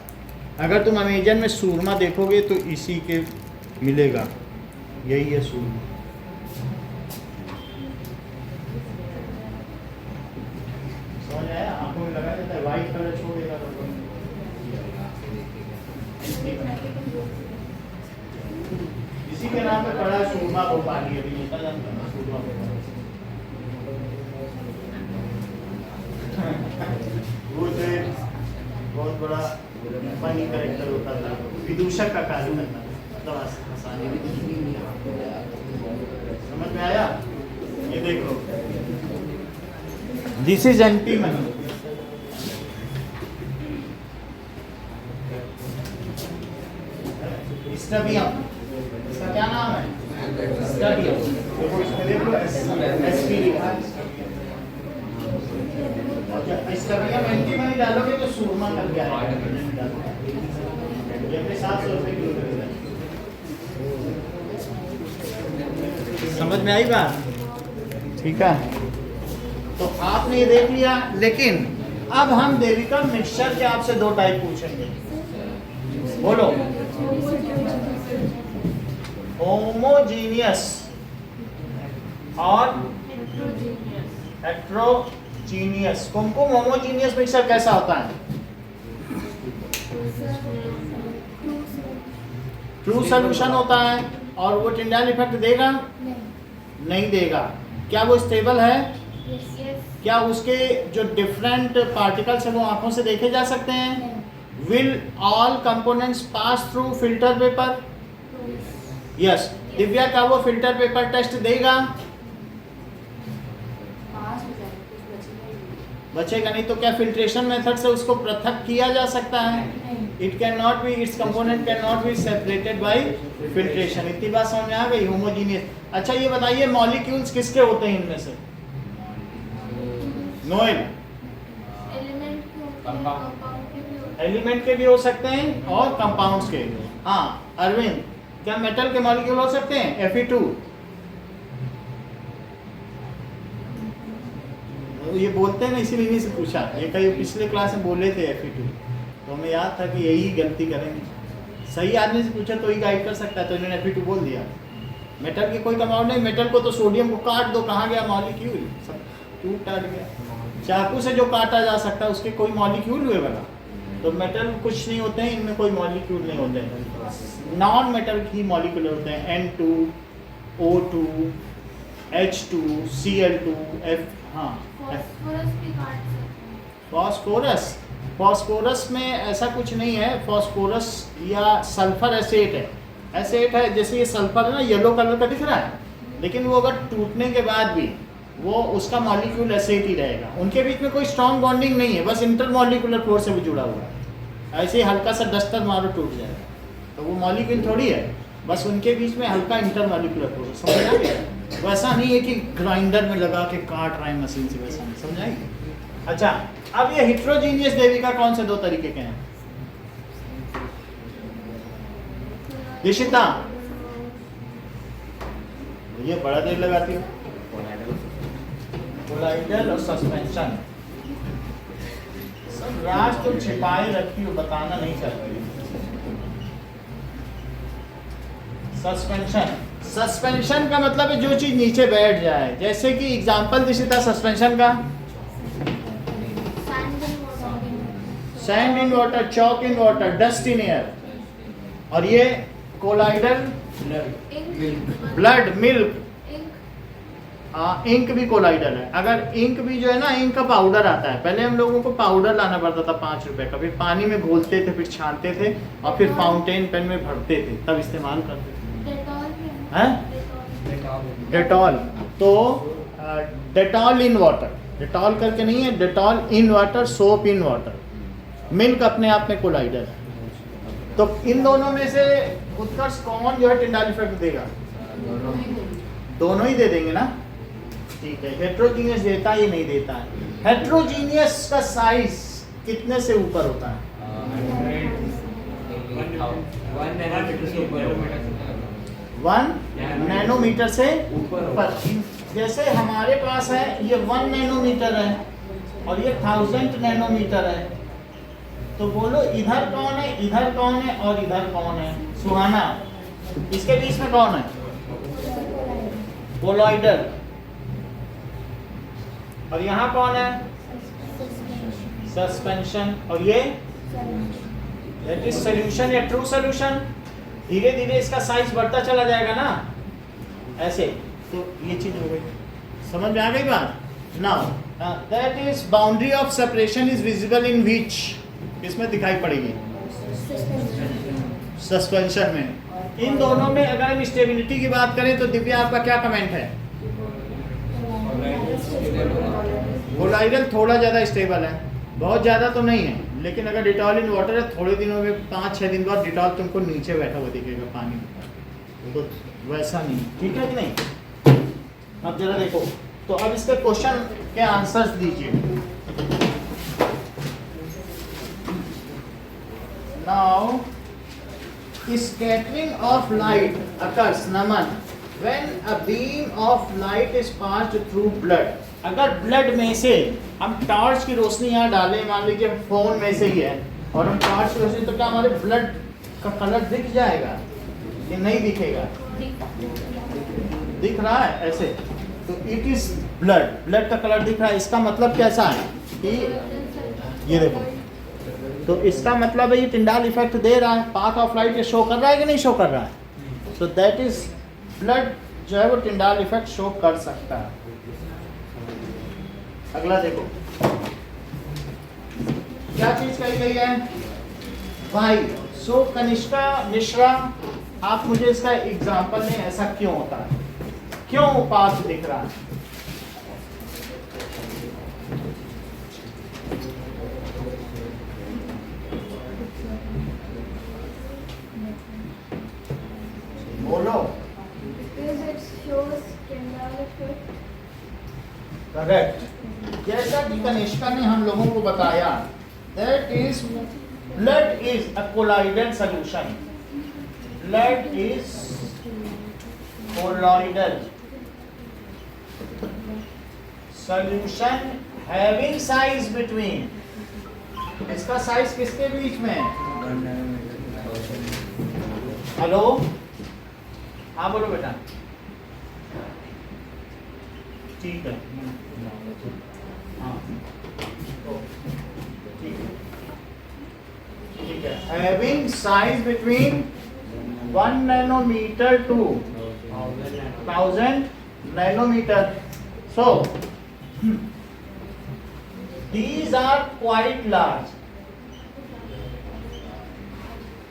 अगर तुम अमेजन में सूरमा देखोगे तो इसी के मिलेगा, यही है सूरमा। समझ आया? आंखों में लगा देता है, व्हाइट कलर छोड़ेगा तो इसी के नाम पे पड़ा सूरमा भोपाली, अभी नहीं पता जानता सूरमा भोपाली। वो जो बहुत बड़ा फनी कैरेक्टर होता था, विदूषक का कार्य करता था, मतलब आसानी। समझ में आया? ये देखो, दिस इज एंटीमनी। स्टबियम, इसका क्या नाम है? स्टबियम। देखो इसमें देखो एसपी लिखा है। स्टबियम एंटीमनी डालोगे तो सूरमा करके आएगा। ये अपने 700 रुपये किलो मिलेगा। समझ में आई बात? ठीक है, तो आपने ये देख लिया। लेकिन अब हम देविका मिक्सचर के आपसे 2 टाइप पूछेंगे, बोलो। होमोजीनियस और हेट्रोजीनियस। कुमकुम, होमोजीनियस मिक्सचर कैसा होता है? ट्रू सॉल्यूशन होता है। और वो टिंडाल इफेक्ट देगा? नहीं देगा। क्या वो स्टेबल है? क्या उसके जो डिफरेंट पार्टिकल्स है वो आंखों से देखे जा सकते हैं? Will all components pass through filter paper? Yes. Divya, क्या वो फिल्टर पेपर टेस्ट देगा? बचेगा नहीं। तो क्या फिल्ट्रेशन मेथड से उसको पृथक किया जा सकता है? It can not be, it's component can not be separated by filtration. इतनी बात समझ में आ गई? होमोजीनियस। अच्छा ये बताइए, मॉलिक्यूल्स किसके होते हैं इनमें से? नोएल, एलिमेंट के भी हो सकते हैं और कंपाउंड्स के। हाँ अरविंद, क्या मेटल के मॉलिक्यूल हो सकते हैं? Fe2। ये बोलते हैं ना, इसीलिए इन्हीं से पूछा। ये कई पिछले क्लास में बोले थे Fe2, तो हमें याद था कि यही गलती करेंगे। सही आदमी से पूछा तो ही गाइड कर सकता है, तो इन्होंने Fe2 बोल दिया। मेटल की कोई कंपाउंड नहीं। मेटल को तो सोडियम को काट दो, कहाँ गया मॉलिक्यूल? सब टूट टाट गया। चाकू से जो काटा जा सकता है उसके कोई मॉलिक्यूल हुए वाला? तो मेटल कुछ नहीं होते हैं, इनमें कोई मॉलिक्यूल नहीं होते हैं। नॉन मेटल ही मॉलिक्यूल होते हैं। N2, O2, H2, Cl2, F। हाँ, फॉस्फोरस। फॉस्फोरस में ऐसा कुछ नहीं है। फॉस्फोरस या सल्फर एसेट है। एसेट है, जैसे ये सल्फर है ना, येलो कलर का दिख रहा है, लेकिन वो अगर टूटने के बाद भी वो उसका मॉलिक्यूल एसेट ही रहेगा। उनके बीच में कोई स्ट्रॉन्ग बॉन्डिंग नहीं है, बस इंटरमॉलिक्यूलर फोर्स से भी जुड़ा हुआ है। ऐसे ही हल्का सा डस्टर मारो टूट जाएगा, तो वो मॉलिक्यूल थोड़ी है, बस उनके बीच में हल्का इंटरमॉलिक्यूलर फोर्स। समझ आ गया? वैसा नहीं है कि ग्राइंडर में लगा के काट रहा है मशीन से, वैसा नहीं। समझाएंगे? अच्छा, अब ये हेट्रोजीनियस देविका कौन से 2 तरीके के हैं? दिशिता, ये बड़ा देर लगाती हो। कोलाइडल और सस्पेंशन। सब राज तो छिपाए रखी हो, बताना नहीं चाहती। सस्पेंशन। सस्पेंशन का मतलब है जो चीज नीचे बैठ जाए। जैसे कि एग्जांपल दिशिता सस्पेंशन का? Sand in water, chalk in water, dust in air. और ये कोलाइडल? Blood, milk. इंक भी कोलाइडल है। अगर इंक भी जो है ना, इंक का पाउडर आता है। पहले हम लोगों को पाउडर लाना पड़ता था 5 रुपए का, फिर पानी में घोलते थे, फिर छानते थे और फिर फाउंटेन पेन में भरते थे, तब इस्तेमाल करते थे। डेटॉल। तो डेटॉल इन वाटर, डेटॉल करके नहीं है, Dettol in water, soap in water. Milk अपने आप में कोलाइडल है। तो इन दोनों में से उत्कर्ष कौन जो है टिंडाल इफेक्ट देगा? दोनों ही दे देंगे ना? ठीक है। हेट्रोजीनियस देता है, ये नहीं देता है। हेट्रोजीनियस का साइज कितने से ऊपर होता है? 1 नैनोमीटर से ऊपर। जैसे हमारे पास है ये 1 नैनोमीटर है, और ये 1000 नैनोमीटर है। तो बोलो इधर कौन है, इधर कौन है और इधर कौन है? सुहाना, इसके बीच में कौन है? कोलॉइडल। और यहाँ कौन है? सस्पेंशन। और ये दैट इज सॉल्यूशन या ट्रू सॉल्यूशन। धीरे धीरे इसका साइज बढ़ता चला जाएगा ना, ऐसे। तो ये चीज हो गई, समझ में आ गई बात? Now that is boundary of separation is visible in which, इसमें दिखाई पड़ेगी सस्पेंशन में। इन दोनों में अगर हम स्टेबिलिटी की बात करें तो दिव्या आपका क्या कमेंट है? कोलॉइडल थोड़ा ज़्यादा स्टेबल है, बहुत ज़्यादा तो नहीं है, लेकिन अगर डिटॉल इन वाटर है थोड़े दिनों में 5-6 दिन बाद डिटॉल तुमको नीचे बैठा हुआ दिखेगा पानी में, तो वैसा नहीं, ठीक है कि नहीं? अब जरा देखो, तो अब इसके क्वेश्चन के आंसर्स दीजिए। Now scattering of light occurs, Naman, when a beam of light is passed through blood. अगर ब्लड में से हम टॉर्च की रोशनी यहाँ डालें, मान लीजिए फोन में से ही है, और हम टॉर्च की रोशनी, तो क्या हमारे ब्लड का कलर दिख जाएगा कि नहीं दिखेगा? दिख रहा है ऐसे, तो इट इज ब्लड, ब्लड का कलर दिख रहा है। इसका मतलब कैसा है कि ये देखो, तो इसका मतलब है ये टिंडाल इफेक्ट दे रहा है, पाथ ऑफ लाइट ये शो कर रहा है कि नहीं शो कर रहा है? तो दैट इज ब्लड जो है वो टिंडाल इफेक्ट शो कर सकता है। अगला देखो, क्या चीज कही गई है? भाई सो कनिष्का मिश्रा, आप मुझे इसका एग्जांपल दें, ऐसा क्यों होता है, क्यों पाथ दिख रहा है? बोलो। Because it shows Tyndall effect. Correct. जैसा कि कनिष्का ने हम लोगों को बताया, that is blood is a colloidal solution, blood is colloidal solution having size between, इसका साइज किसके बीच में है? हेलो, हाँ बोलो बेटा। ठीक है, हाँ ठीक है, having size between 1 nanometre to 1000 nanometre. So these are quite large,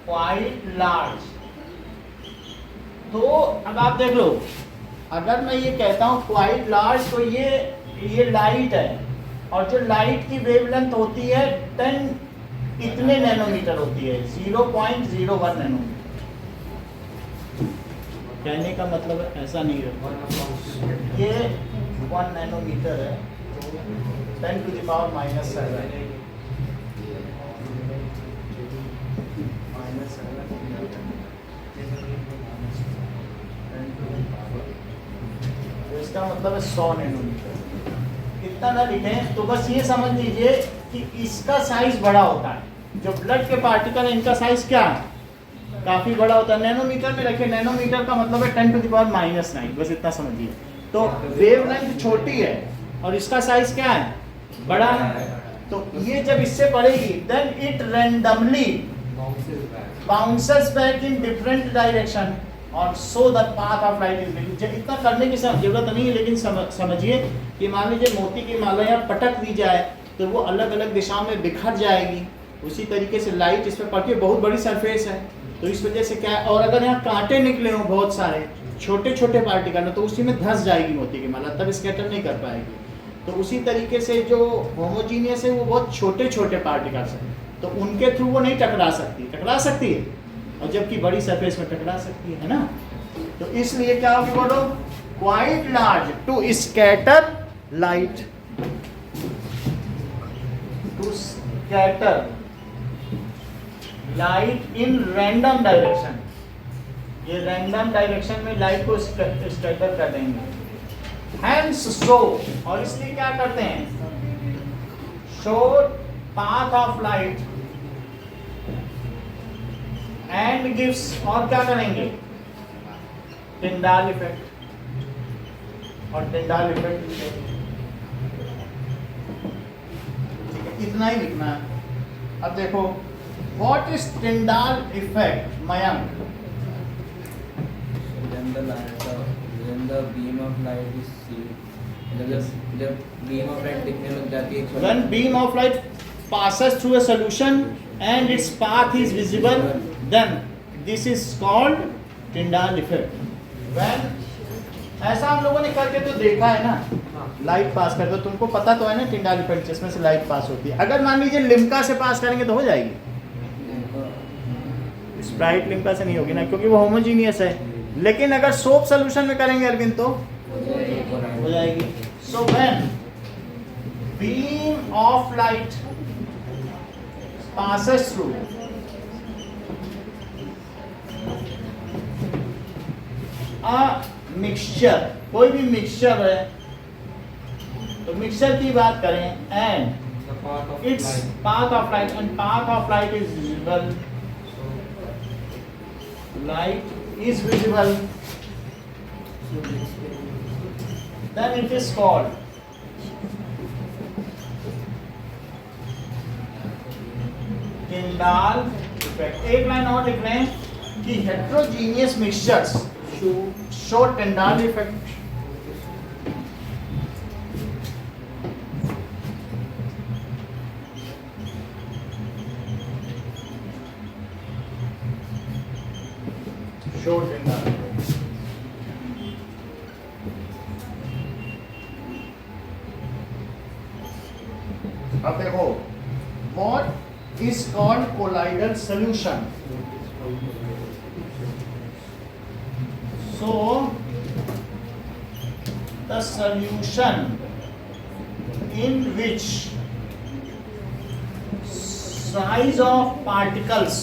quite large। तो अब आप देख लो, अगर मैं ये कहता हूँ क्वाइट लार्ज, तो ये लाइट है, और जो लाइट की वेवलेंथ होती है 10 इतने नैनोमीटर होती है, 0.01 नैनोमीटर। कहने का मतलब ऐसा नहीं है, ये 1 नैनोमीटर है, 10 to the power -7 इसका मतलब है 100 नैनोमीटर। इतना ना लिखें, तो बस ये समझ लीजिए कि इसका साइज बड़ा होता है। जो ब्लड के पार्टिकल है इनका साइज क्या है? काफी बड़ा होता है। नैनोमीटर में रखिए, नैनोमीटर का मतलब है 10 to the power -9, बस इतना समझिए। तो वेवलेंथ छोटी है और इसका साइज क्या है? बड़ा है। तो ये जब इससे पड़ेगी, then it randomly bounces back in different direction और so the path of light is visible. इतना करने की जरूरत नहीं है, लेकिन समझिए कि मान लीजिए मोती की माला यहाँ पटक दी जाए तो वो अलग अलग दिशाओं में बिखर जाएगी। उसी तरीके से लाइट इस पर पड़ती है, बहुत बड़ी सरफेस है, तो इस वजह से क्या है, और अगर यहाँ कांटे निकले हों बहुत सारे छोटे छोटे पार्टिकल में, तो उसी में धंस जाएगी मोती की माला, तब स्कैटर नहीं कर पाएगी। तो उसी तरीके से जो होमोजीनियस है वो बहुत छोटे छोटे पार्टिकल्स हैं, तो उनके थ्रू वो नहीं टकरा सकती है, और जबकि बड़ी सरफेस में टकरा सकती है ना। तो इसलिए क्या होगी, बोलो, quite large to scatter light, to scatter light in random direction. ये रैंडम डायरेक्शन में लाइट को स्कैटर कर देंगे। हैंस सो, और इसलिए क्या करते हैं, short path of light and gives, और क्या करेंगे, टिंडाल इफेक्ट, और टिंडाल इफेक्ट इतना ही लिखना है। अब देखो what is Tyndall effect Mayank? When the beam of light is seen, जब beam of light दिखने लग जाती है, When beam of light passes through a solution and its path is visible, then this is called Tyndall effect. When ऐसा हम लोगों ने करके तो देखा है ना, लाइट पास करते तो तुमको पता तो है ना टिंडाल इफेक्ट जिसमें से लाइट पास होती है। अगर मान लीजिए लिम्का से पास करेंगे तो हो जाएगी, स्प्राइट लिम्का से नहीं होगी ना, क्योंकि वो होमोजीनियस है। लेकिन अगर सोप सोल्यूशन में करेंगे अरविंद तो हो जाएगी। So when beam of light passes through a mixture, कोई भी मिक्सचर है तो मिक्सचर की बात करें, and its path of light, and path of light is visible, light is visible, then it is called Tyndall effect. एक line और लिख लें कि heterogeneous mixtures show Tyndall effect. Show Tyndall effect. अब देखो what is called colloidal solution. So the solution in which size of particles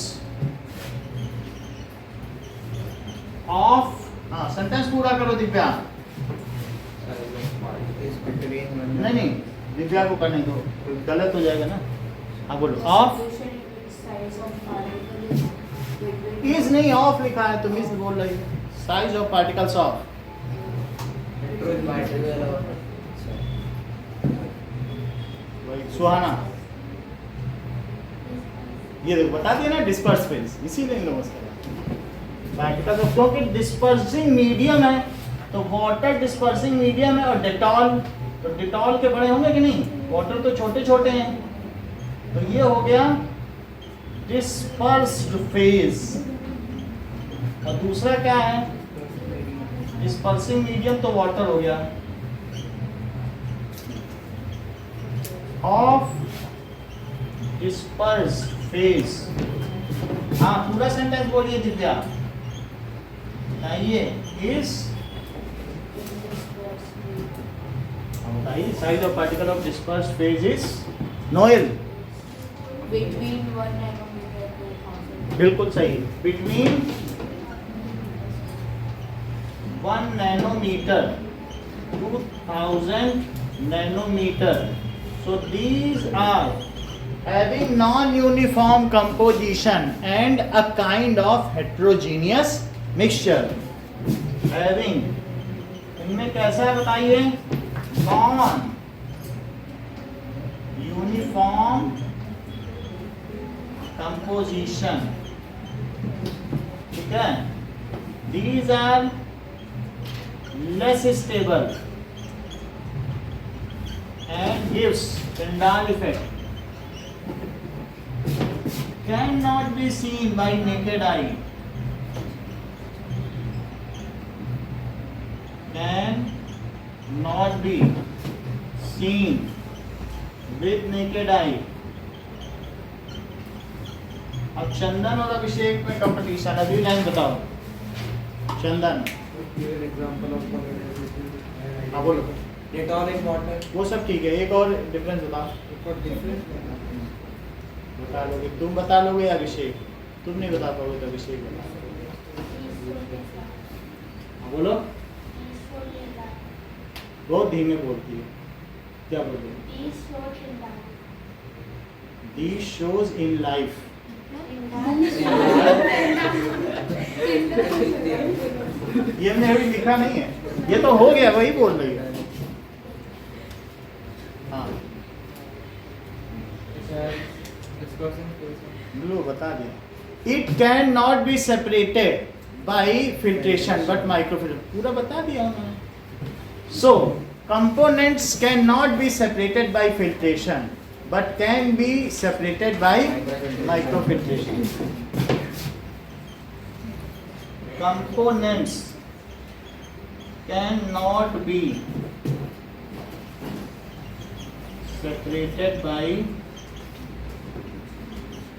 of sentence पूरा करो दिव्या। नहीं दिव्या को करने दो, गलत हो जाएगा ना। हाँ बोलो। ऑफ इज नहीं, ऑफ लिखा है, तुम इज बोल रही हो। साइज ऑफ पार्टिकल्स ऑफ सुहाना, ये देखो बता दिया ना डिस्पर्स फेज, इसीलिए इन लोगों से पार्टिकल्स ऑफ, क्योंकि डिस्पर्सिंग मीडियम है तो वाटर डिस्पर्सिंग मीडियम है, और डेटॉल तो डेटॉल के बड़े होंगे कि नहीं, वाटर तो छोटे छोटे हैं। तो ये हो गया डिस्पर्स्ड फेज, और दूसरा क्या है, डिस्पर्सिंग मीडियम तो वाटर हो गया, ऑफ डिस्पर्स्ड फेज। हाँ पूरा सेंटेंस बोलिए दिव्या, बताइए। इज बताइए size of particle of dispersed phase is, Noel Between 1 nanometer to 1000. बिल्कुल सही, between 1 nanometre 2000 nanometre. So these are having non-uniform composition and a kind of heterogeneous mixture. Having, इनमें कैसा है बताइए, non-uniform composition, ठीक है। These are less stable and gives Tyndall effect, cannot be seen by naked eye, can not be seen with naked eye। अब चंदन और अभिषेक में competition, अभी लाइन बताओ। चंदन, हाँ बोलो। डेटॉल इज वाटर, वो सब ठीक है, एक और डिफरेंस बताओ। बता लोगे, तुम बता लोगे या अभिषेक? तुम नहीं बता पाओगे तो अभिषेक बता। हाँ बोलो। बहुत धीमे बोलती है, क्या बोल रही है? These shows in life. ये मैंने अभी लिखा नहीं है, ये तो हो गया, वही बोल रही है। हाँ ब्लू बता दिया। It can not be separated by filtration but microfiltration, पूरा बता दिया उन्होंने। So components cannot be separated by filtration but can be separated by microfiltration. Components cannot be separated by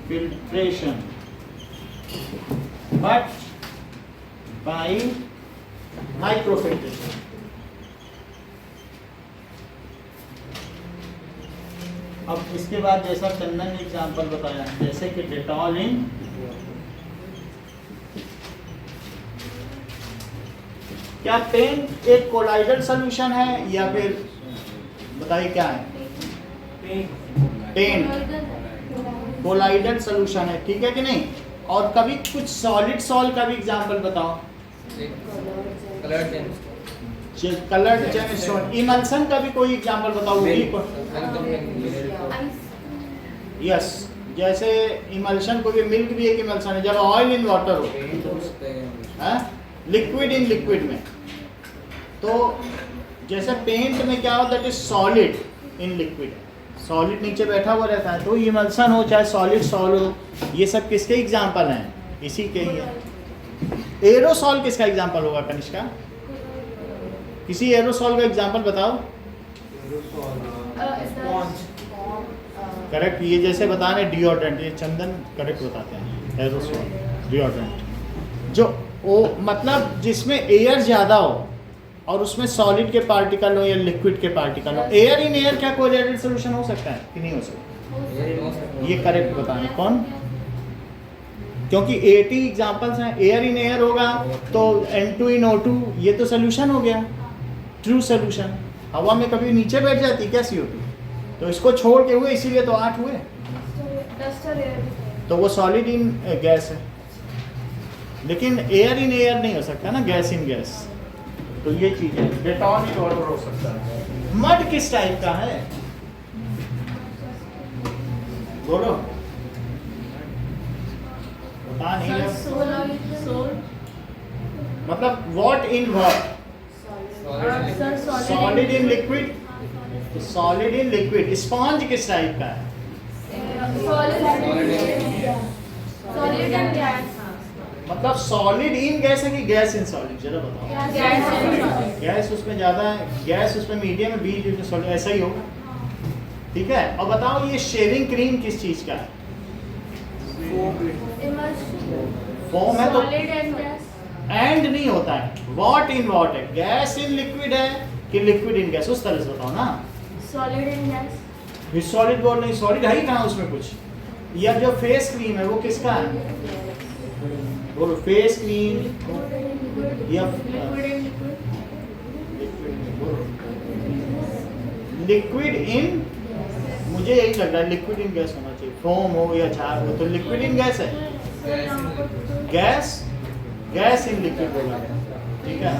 filtration but by microfiltration. अब इसके बाद जैसा चंदन ने example बताया, जैसे कि डेटॉल इन क्या पेंट एक कोलाइडल सॉल्यूशन है या फिर बताइए क्या है? पेंट कोलाइडल सॉल्यूशन है, ठीक है कि नहीं? और कभी कुछ सॉलिड सॉल्ट का भी एग्जांपल बताओ। Coloured gemstone. इमल्सन का भी कोई एग्जांपल बताओ। यस, जैसे इमल्शन को भी, मिल्क भी एक इमल्सन है जब ऑयल इन वाटर हो, लिक्विड इन लिक्विड में। तो जैसे पेंट में क्या होता है कि सॉलिड इन लिक्विड, सॉलिड नीचे बैठा हुआ रहता है, तो इमल्सन हो चाहे सॉलिड सॉल हो, ये सब किसके एग्जांपल हैं? इसी के ही है। एरोसॉल किसका एग्जांपल होगा कनिष्का? किसी एरोसॉल का एग्जांपल बताओ। करेक्ट, ये जैसे बता रहे डिओड्रेंट, ये चंदन करेक्ट बताते हैं। एरोसॉल डिओड्रेंट जो वो मतलब जिसमें एयर ज़्यादा हो और उसमें सॉलिड के पार्टिकल हो या लिक्विड के पार्टिकल हो। एयर इन एयर क्या कोरिलेटेड सॉल्यूशन हो सकता है कि नहीं हो सकता? ये करेक्ट बताना। कौन? क्योंकि 80 एग्जांपल्स हैं। एयर इन एयर होगा तो N2 इन O2, ये तो सोल्यूशन हो गया, ट्रू सोल्यूशन। हवा में कभी नीचे बैठ जाती क्या CO2? तो इसको छोड़ के हुए, इसीलिए तो 8 हुए। तो वो सॉलिड इन गैस है, लेकिन एयर इन एयर नहीं हो सकता ना, गैस इन गैस। तो ये चीज है। डेटॉल इन वाटर हो सकता है। मड किस टाइप का है बोलो? पता नहीं है। मतलब what in what? Solid in liquid. Solid in liquid. Sponge किस टाइप का है? मतलब सॉलिड इन गैस है कि गैस इन सॉलिड? जरा बताओ। गैस उसमें ज्यादा है, गैस उसमें मीडियम है, बीच में सॉलिड, ऐसा ही होगा। ठीक है। और बताओ ये शेविंग क्रीम किस चीज का है? फोम है तो एंड नहीं होता है। व्हाट इन व्हाट है? गैस इन लिक्विड है कि लिक्विड इन गैस? उस तरह से बताओ ना। Solid in gas. फिर सॉलिड बोल नहीं, सॉलिड है ही कहाँ उसमें कुछ? या जो फेस क्रीम है वो किसका है? बोलो फेस क्रीम या लिक्विड इन, मुझे यही लग रहा है लिक्विड इन गैस होना चाहिए। फोम हो या झाग हो तो लिक्विड इन गैस है। गैस, गैस इन लिक्विड बोला गया, ठीक है।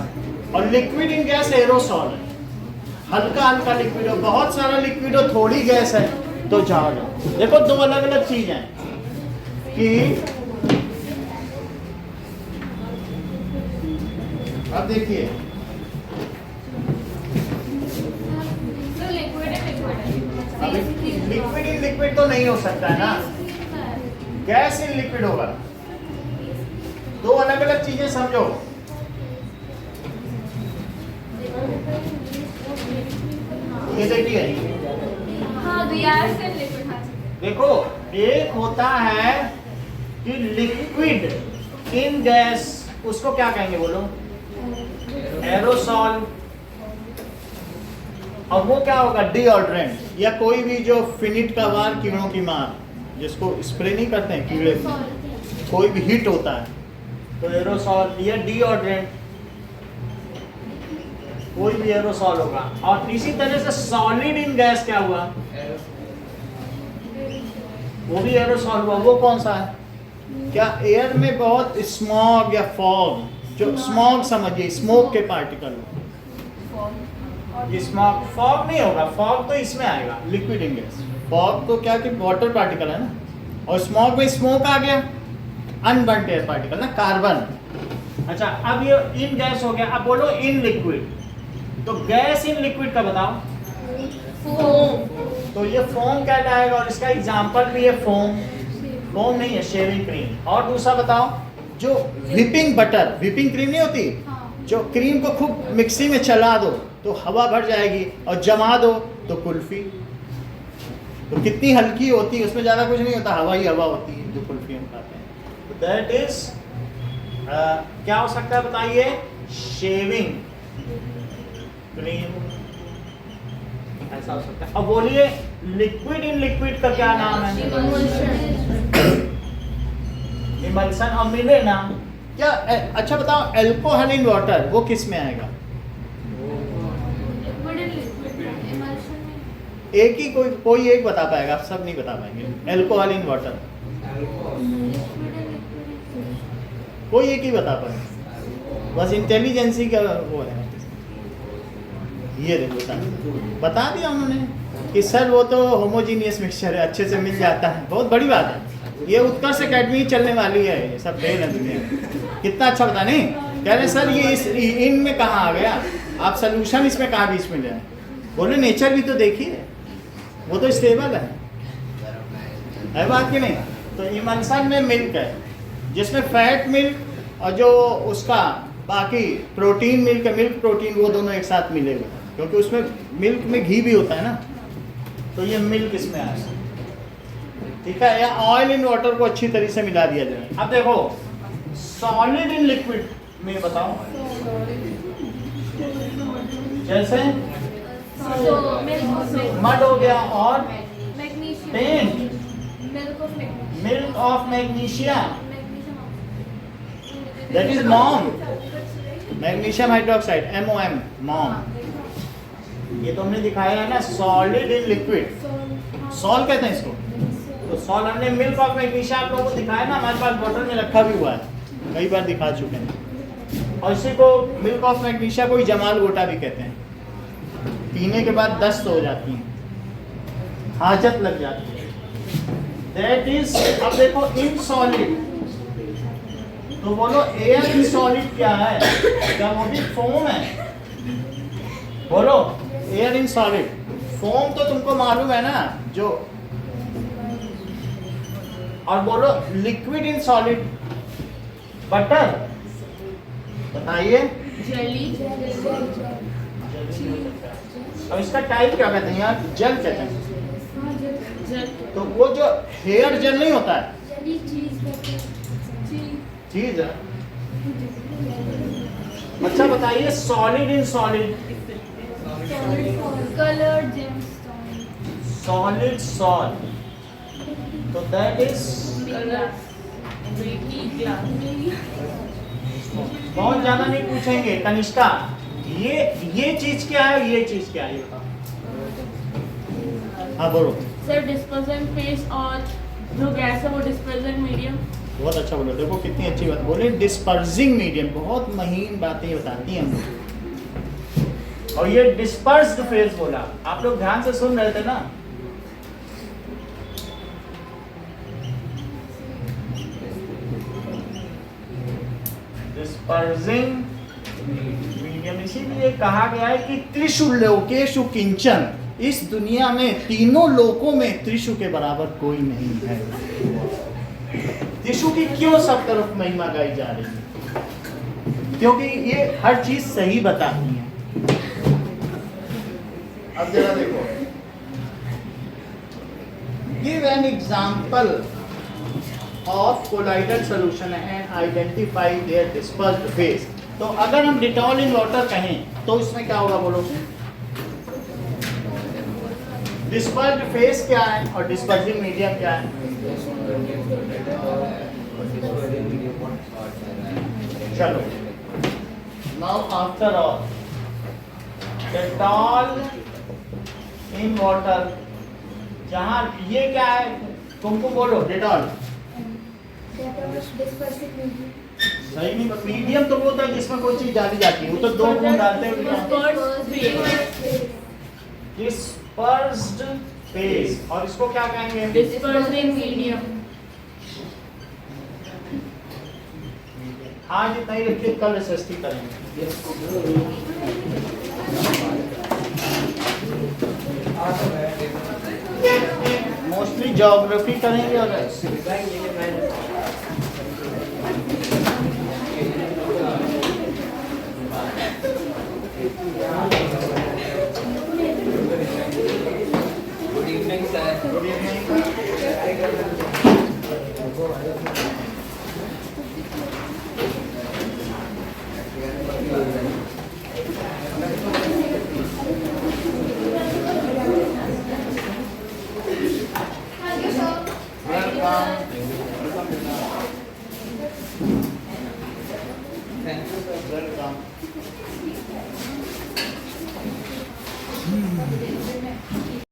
और लिक्विड इन गैस एरोसॉल है। हल्का हल्का लिक्विड हो, बहुत सारा लिक्विड हो, थोड़ी गैस है तो झाग है। देखो दो अलग अलग चीज हैं कि अब देखिए लिक्विड इन लिक्विड तो नहीं हो सकता है ना, गैस इन लिक्विड होगा। दो अलग अलग चीजें समझो। ये देखिए, देखो एक होता है कि लिक्विड इन गैस, उसको क्या कहेंगे बोलो? एरोसॉल। और वो क्या होगा? डिओड्रेंट, या कोई भी जो फिनिट का वार, कीड़ों की मार, जिसको स्प्रे नहीं करते हैं कीड़े, कोई भी हिट होता है तो एरोसॉल या डिओड्रेंट, कोई भी एरोसॉल होगा। और इसी तरह से सॉलिड इन गैस क्या हुआ? वो भी एरोसॉल हुआ। वो कौन सा है? क्या एयर में बहुत स्मॉग या फॉग, जो स्मॉग समझिए, स्मोक के पार्टिकल हो। स्मॉग, फॉग नहीं होगा, फॉग तो इसमें आएगा, लिक्विड इन गैस। फॉग तो क्या कि वाटर पार्टिकल है ना, और स्मॉग में स्मोक आ गया, अनबर्न्ट एयर पार्टिकल ना, कार्बन। अच्छा, अब ये इन गैस हो गया। अब बोलो इन लिक्विड, तो गैस इन लिक्विड का बताओ। तो ये फोम कहलाएगा, और इसका एग्जांपल भी है फोम। फोम नहीं है, शेविंग क्रीम। और दूसरा बताओ, जो व्हिपिंग बटर, व्हिपिंग क्रीम नहीं होती, जो क्रीम को खूब मिक्सी में चला दो तो हवा भर जाएगी, और जमा दो तो कुल्फी। तो कितनी हल्की होती है, उसमें ज़्यादा कुछ नहीं होता, हवा ही हवा होती है जो कुल्फी हम खाते हैं। तो दैट इज क्या हो सकता है बताइए? शेविंग क्रीम, ऐसा हो सकता है। अब बोलिए लिक्विड इन लिक्विड का क्या नाम है? इमल्सन। और मिले ना क्या? अच्छा बताओ, अल्कोहल इन वाटर वो किस में आएगा? एक ही कोई एक बता पाएगा, आप सब नहीं बता पाएंगे। अल्कोहल इन वाटर कोई एक ही बता पाएगा, बस इंटेलिजेंसी का वो है। ये देखो सर, बता दिया उन्होंने कि सर वो तो होमोजीनियस मिक्सचर है, अच्छे से मिल जाता है। बहुत बड़ी बात है, ये उत्कर्ष एकेडमी चलने वाली है, ये सब फेल है दुनिया में। कितना अच्छा बता, नहीं कह रहे सर ये इस इन में कहाँ आ गया, आप सोल्यूशन इसमें कहाँ बीच में ले आए? बोले नेचर भी तो देखिए, वो तो स्टेबल है बात कि नहीं? तो इमल्सन में मिल्क है, जिसमें फैट मिल्क और जो उसका बाकी प्रोटीन मिल्क है, मिल्क प्रोटीन, वो दोनों एक साथ मिले हुए, क्योंकि उसमें मिल्क में घी भी होता है ना, तो ये मिल्क इसमें आया। ठीक है, या ऑयल इन वाटर को अच्छी तरीके से मिला दिया जाए। अब देखो सॉलिड इन लिक्विड में बताओ, जैसे मड हो गया, और paint, milk of magnesia, that is MOM, magnesium hydroxide, MOM, MOM. ये तो हमने दिखाया है ना, सॉलिड इन लिक्विड, सॉल कहते हैं इसको। तो सॉल हमने मिल्क ऑफ मैग्नीशिया आप लोगों को दिखाया ना, हमारे पास बॉटल में रखा भी हुआ है, कई बार दिखा चुके हैं। और इसी को मिल्क ऑफ मैग्नीशिया को ही जमाल गोटा भी कहते हैं। पीने के बाद दस्त हो जाती है, हाजत लग जाती है, दैट इज। अब देखो इन सॉलिड, तो बोलो एयर इन सॉलिड क्या है? क्या वो भी फोम है? बोलो एयर इन सॉलिड, फोम तो तुमको मालूम है ना जो। और बोलो लिक्विड इन सॉलिड, बटर, बताइए। अब इसका टाइप क्या कहते हैं यार? जेल कहते हैं। तो वो जो हेयर जेल नहीं होता है, चीज है। अच्छा बताइए solid in solid, Colored gemstone. Solid sol, तो दैट इज बहुत ज्यादा नहीं पूछेंगे। कनिष्का, ये चीज क्या है, ये चीज क्या है, ये बताओ। हाँ बोलो। सर डिस्पर्जेंट फेस और जो गैस है वो डिस्पर्जेंट मीडियम। बहुत अच्छा बोलो, देखो कितनी अच्छी बात बोले, डिस्पर्सिंग मीडियम। बहुत महीन बातें बताती हैं हम लोग। और ये डिस्पर्स्ड फेज बोला, आप लोग ध्यान से सुन रहे थे ना? डिस्पर्सिंग मीडियम, इसीलिए कहा गया है कि त्रिषु लोकेषु किंचन, इस दुनिया में तीनों लोकों में त्रिषु के बराबर कोई नहीं है। त्रिषु की क्यों सब तरफ महिमा गाई जा रही है? क्योंकि ये हर चीज सही बताती है। अब जरा देखो, give an example of colloidal solution and identify there dispersed phase. तो अगर हम डिटॉल इन वाटर कहें तो इसमें क्या होगा बोलो? डिस्पर्स्ड फेज क्या है और डिस्पर्सिंग मीडियम क्या है? चलो, now after all Dettol in water, जहां ये क्या है? तुमको बोलो डेटॉल। Dispersive medium. सही नहीं, मीडियम तो वो होता है जिसमें कोई चीज डाली जाती है, वो तो 2 बूंद डालते हैं। डिस्पर्स्ड फेस, और इसको क्या कहेंगे? Dispersing medium. आज इतना ही रखिए, कल एसएसटी करेंगे। मोस्टली ज्योग्राफी करेंगे और good evening sir. Good evening. Thank you. Welcome.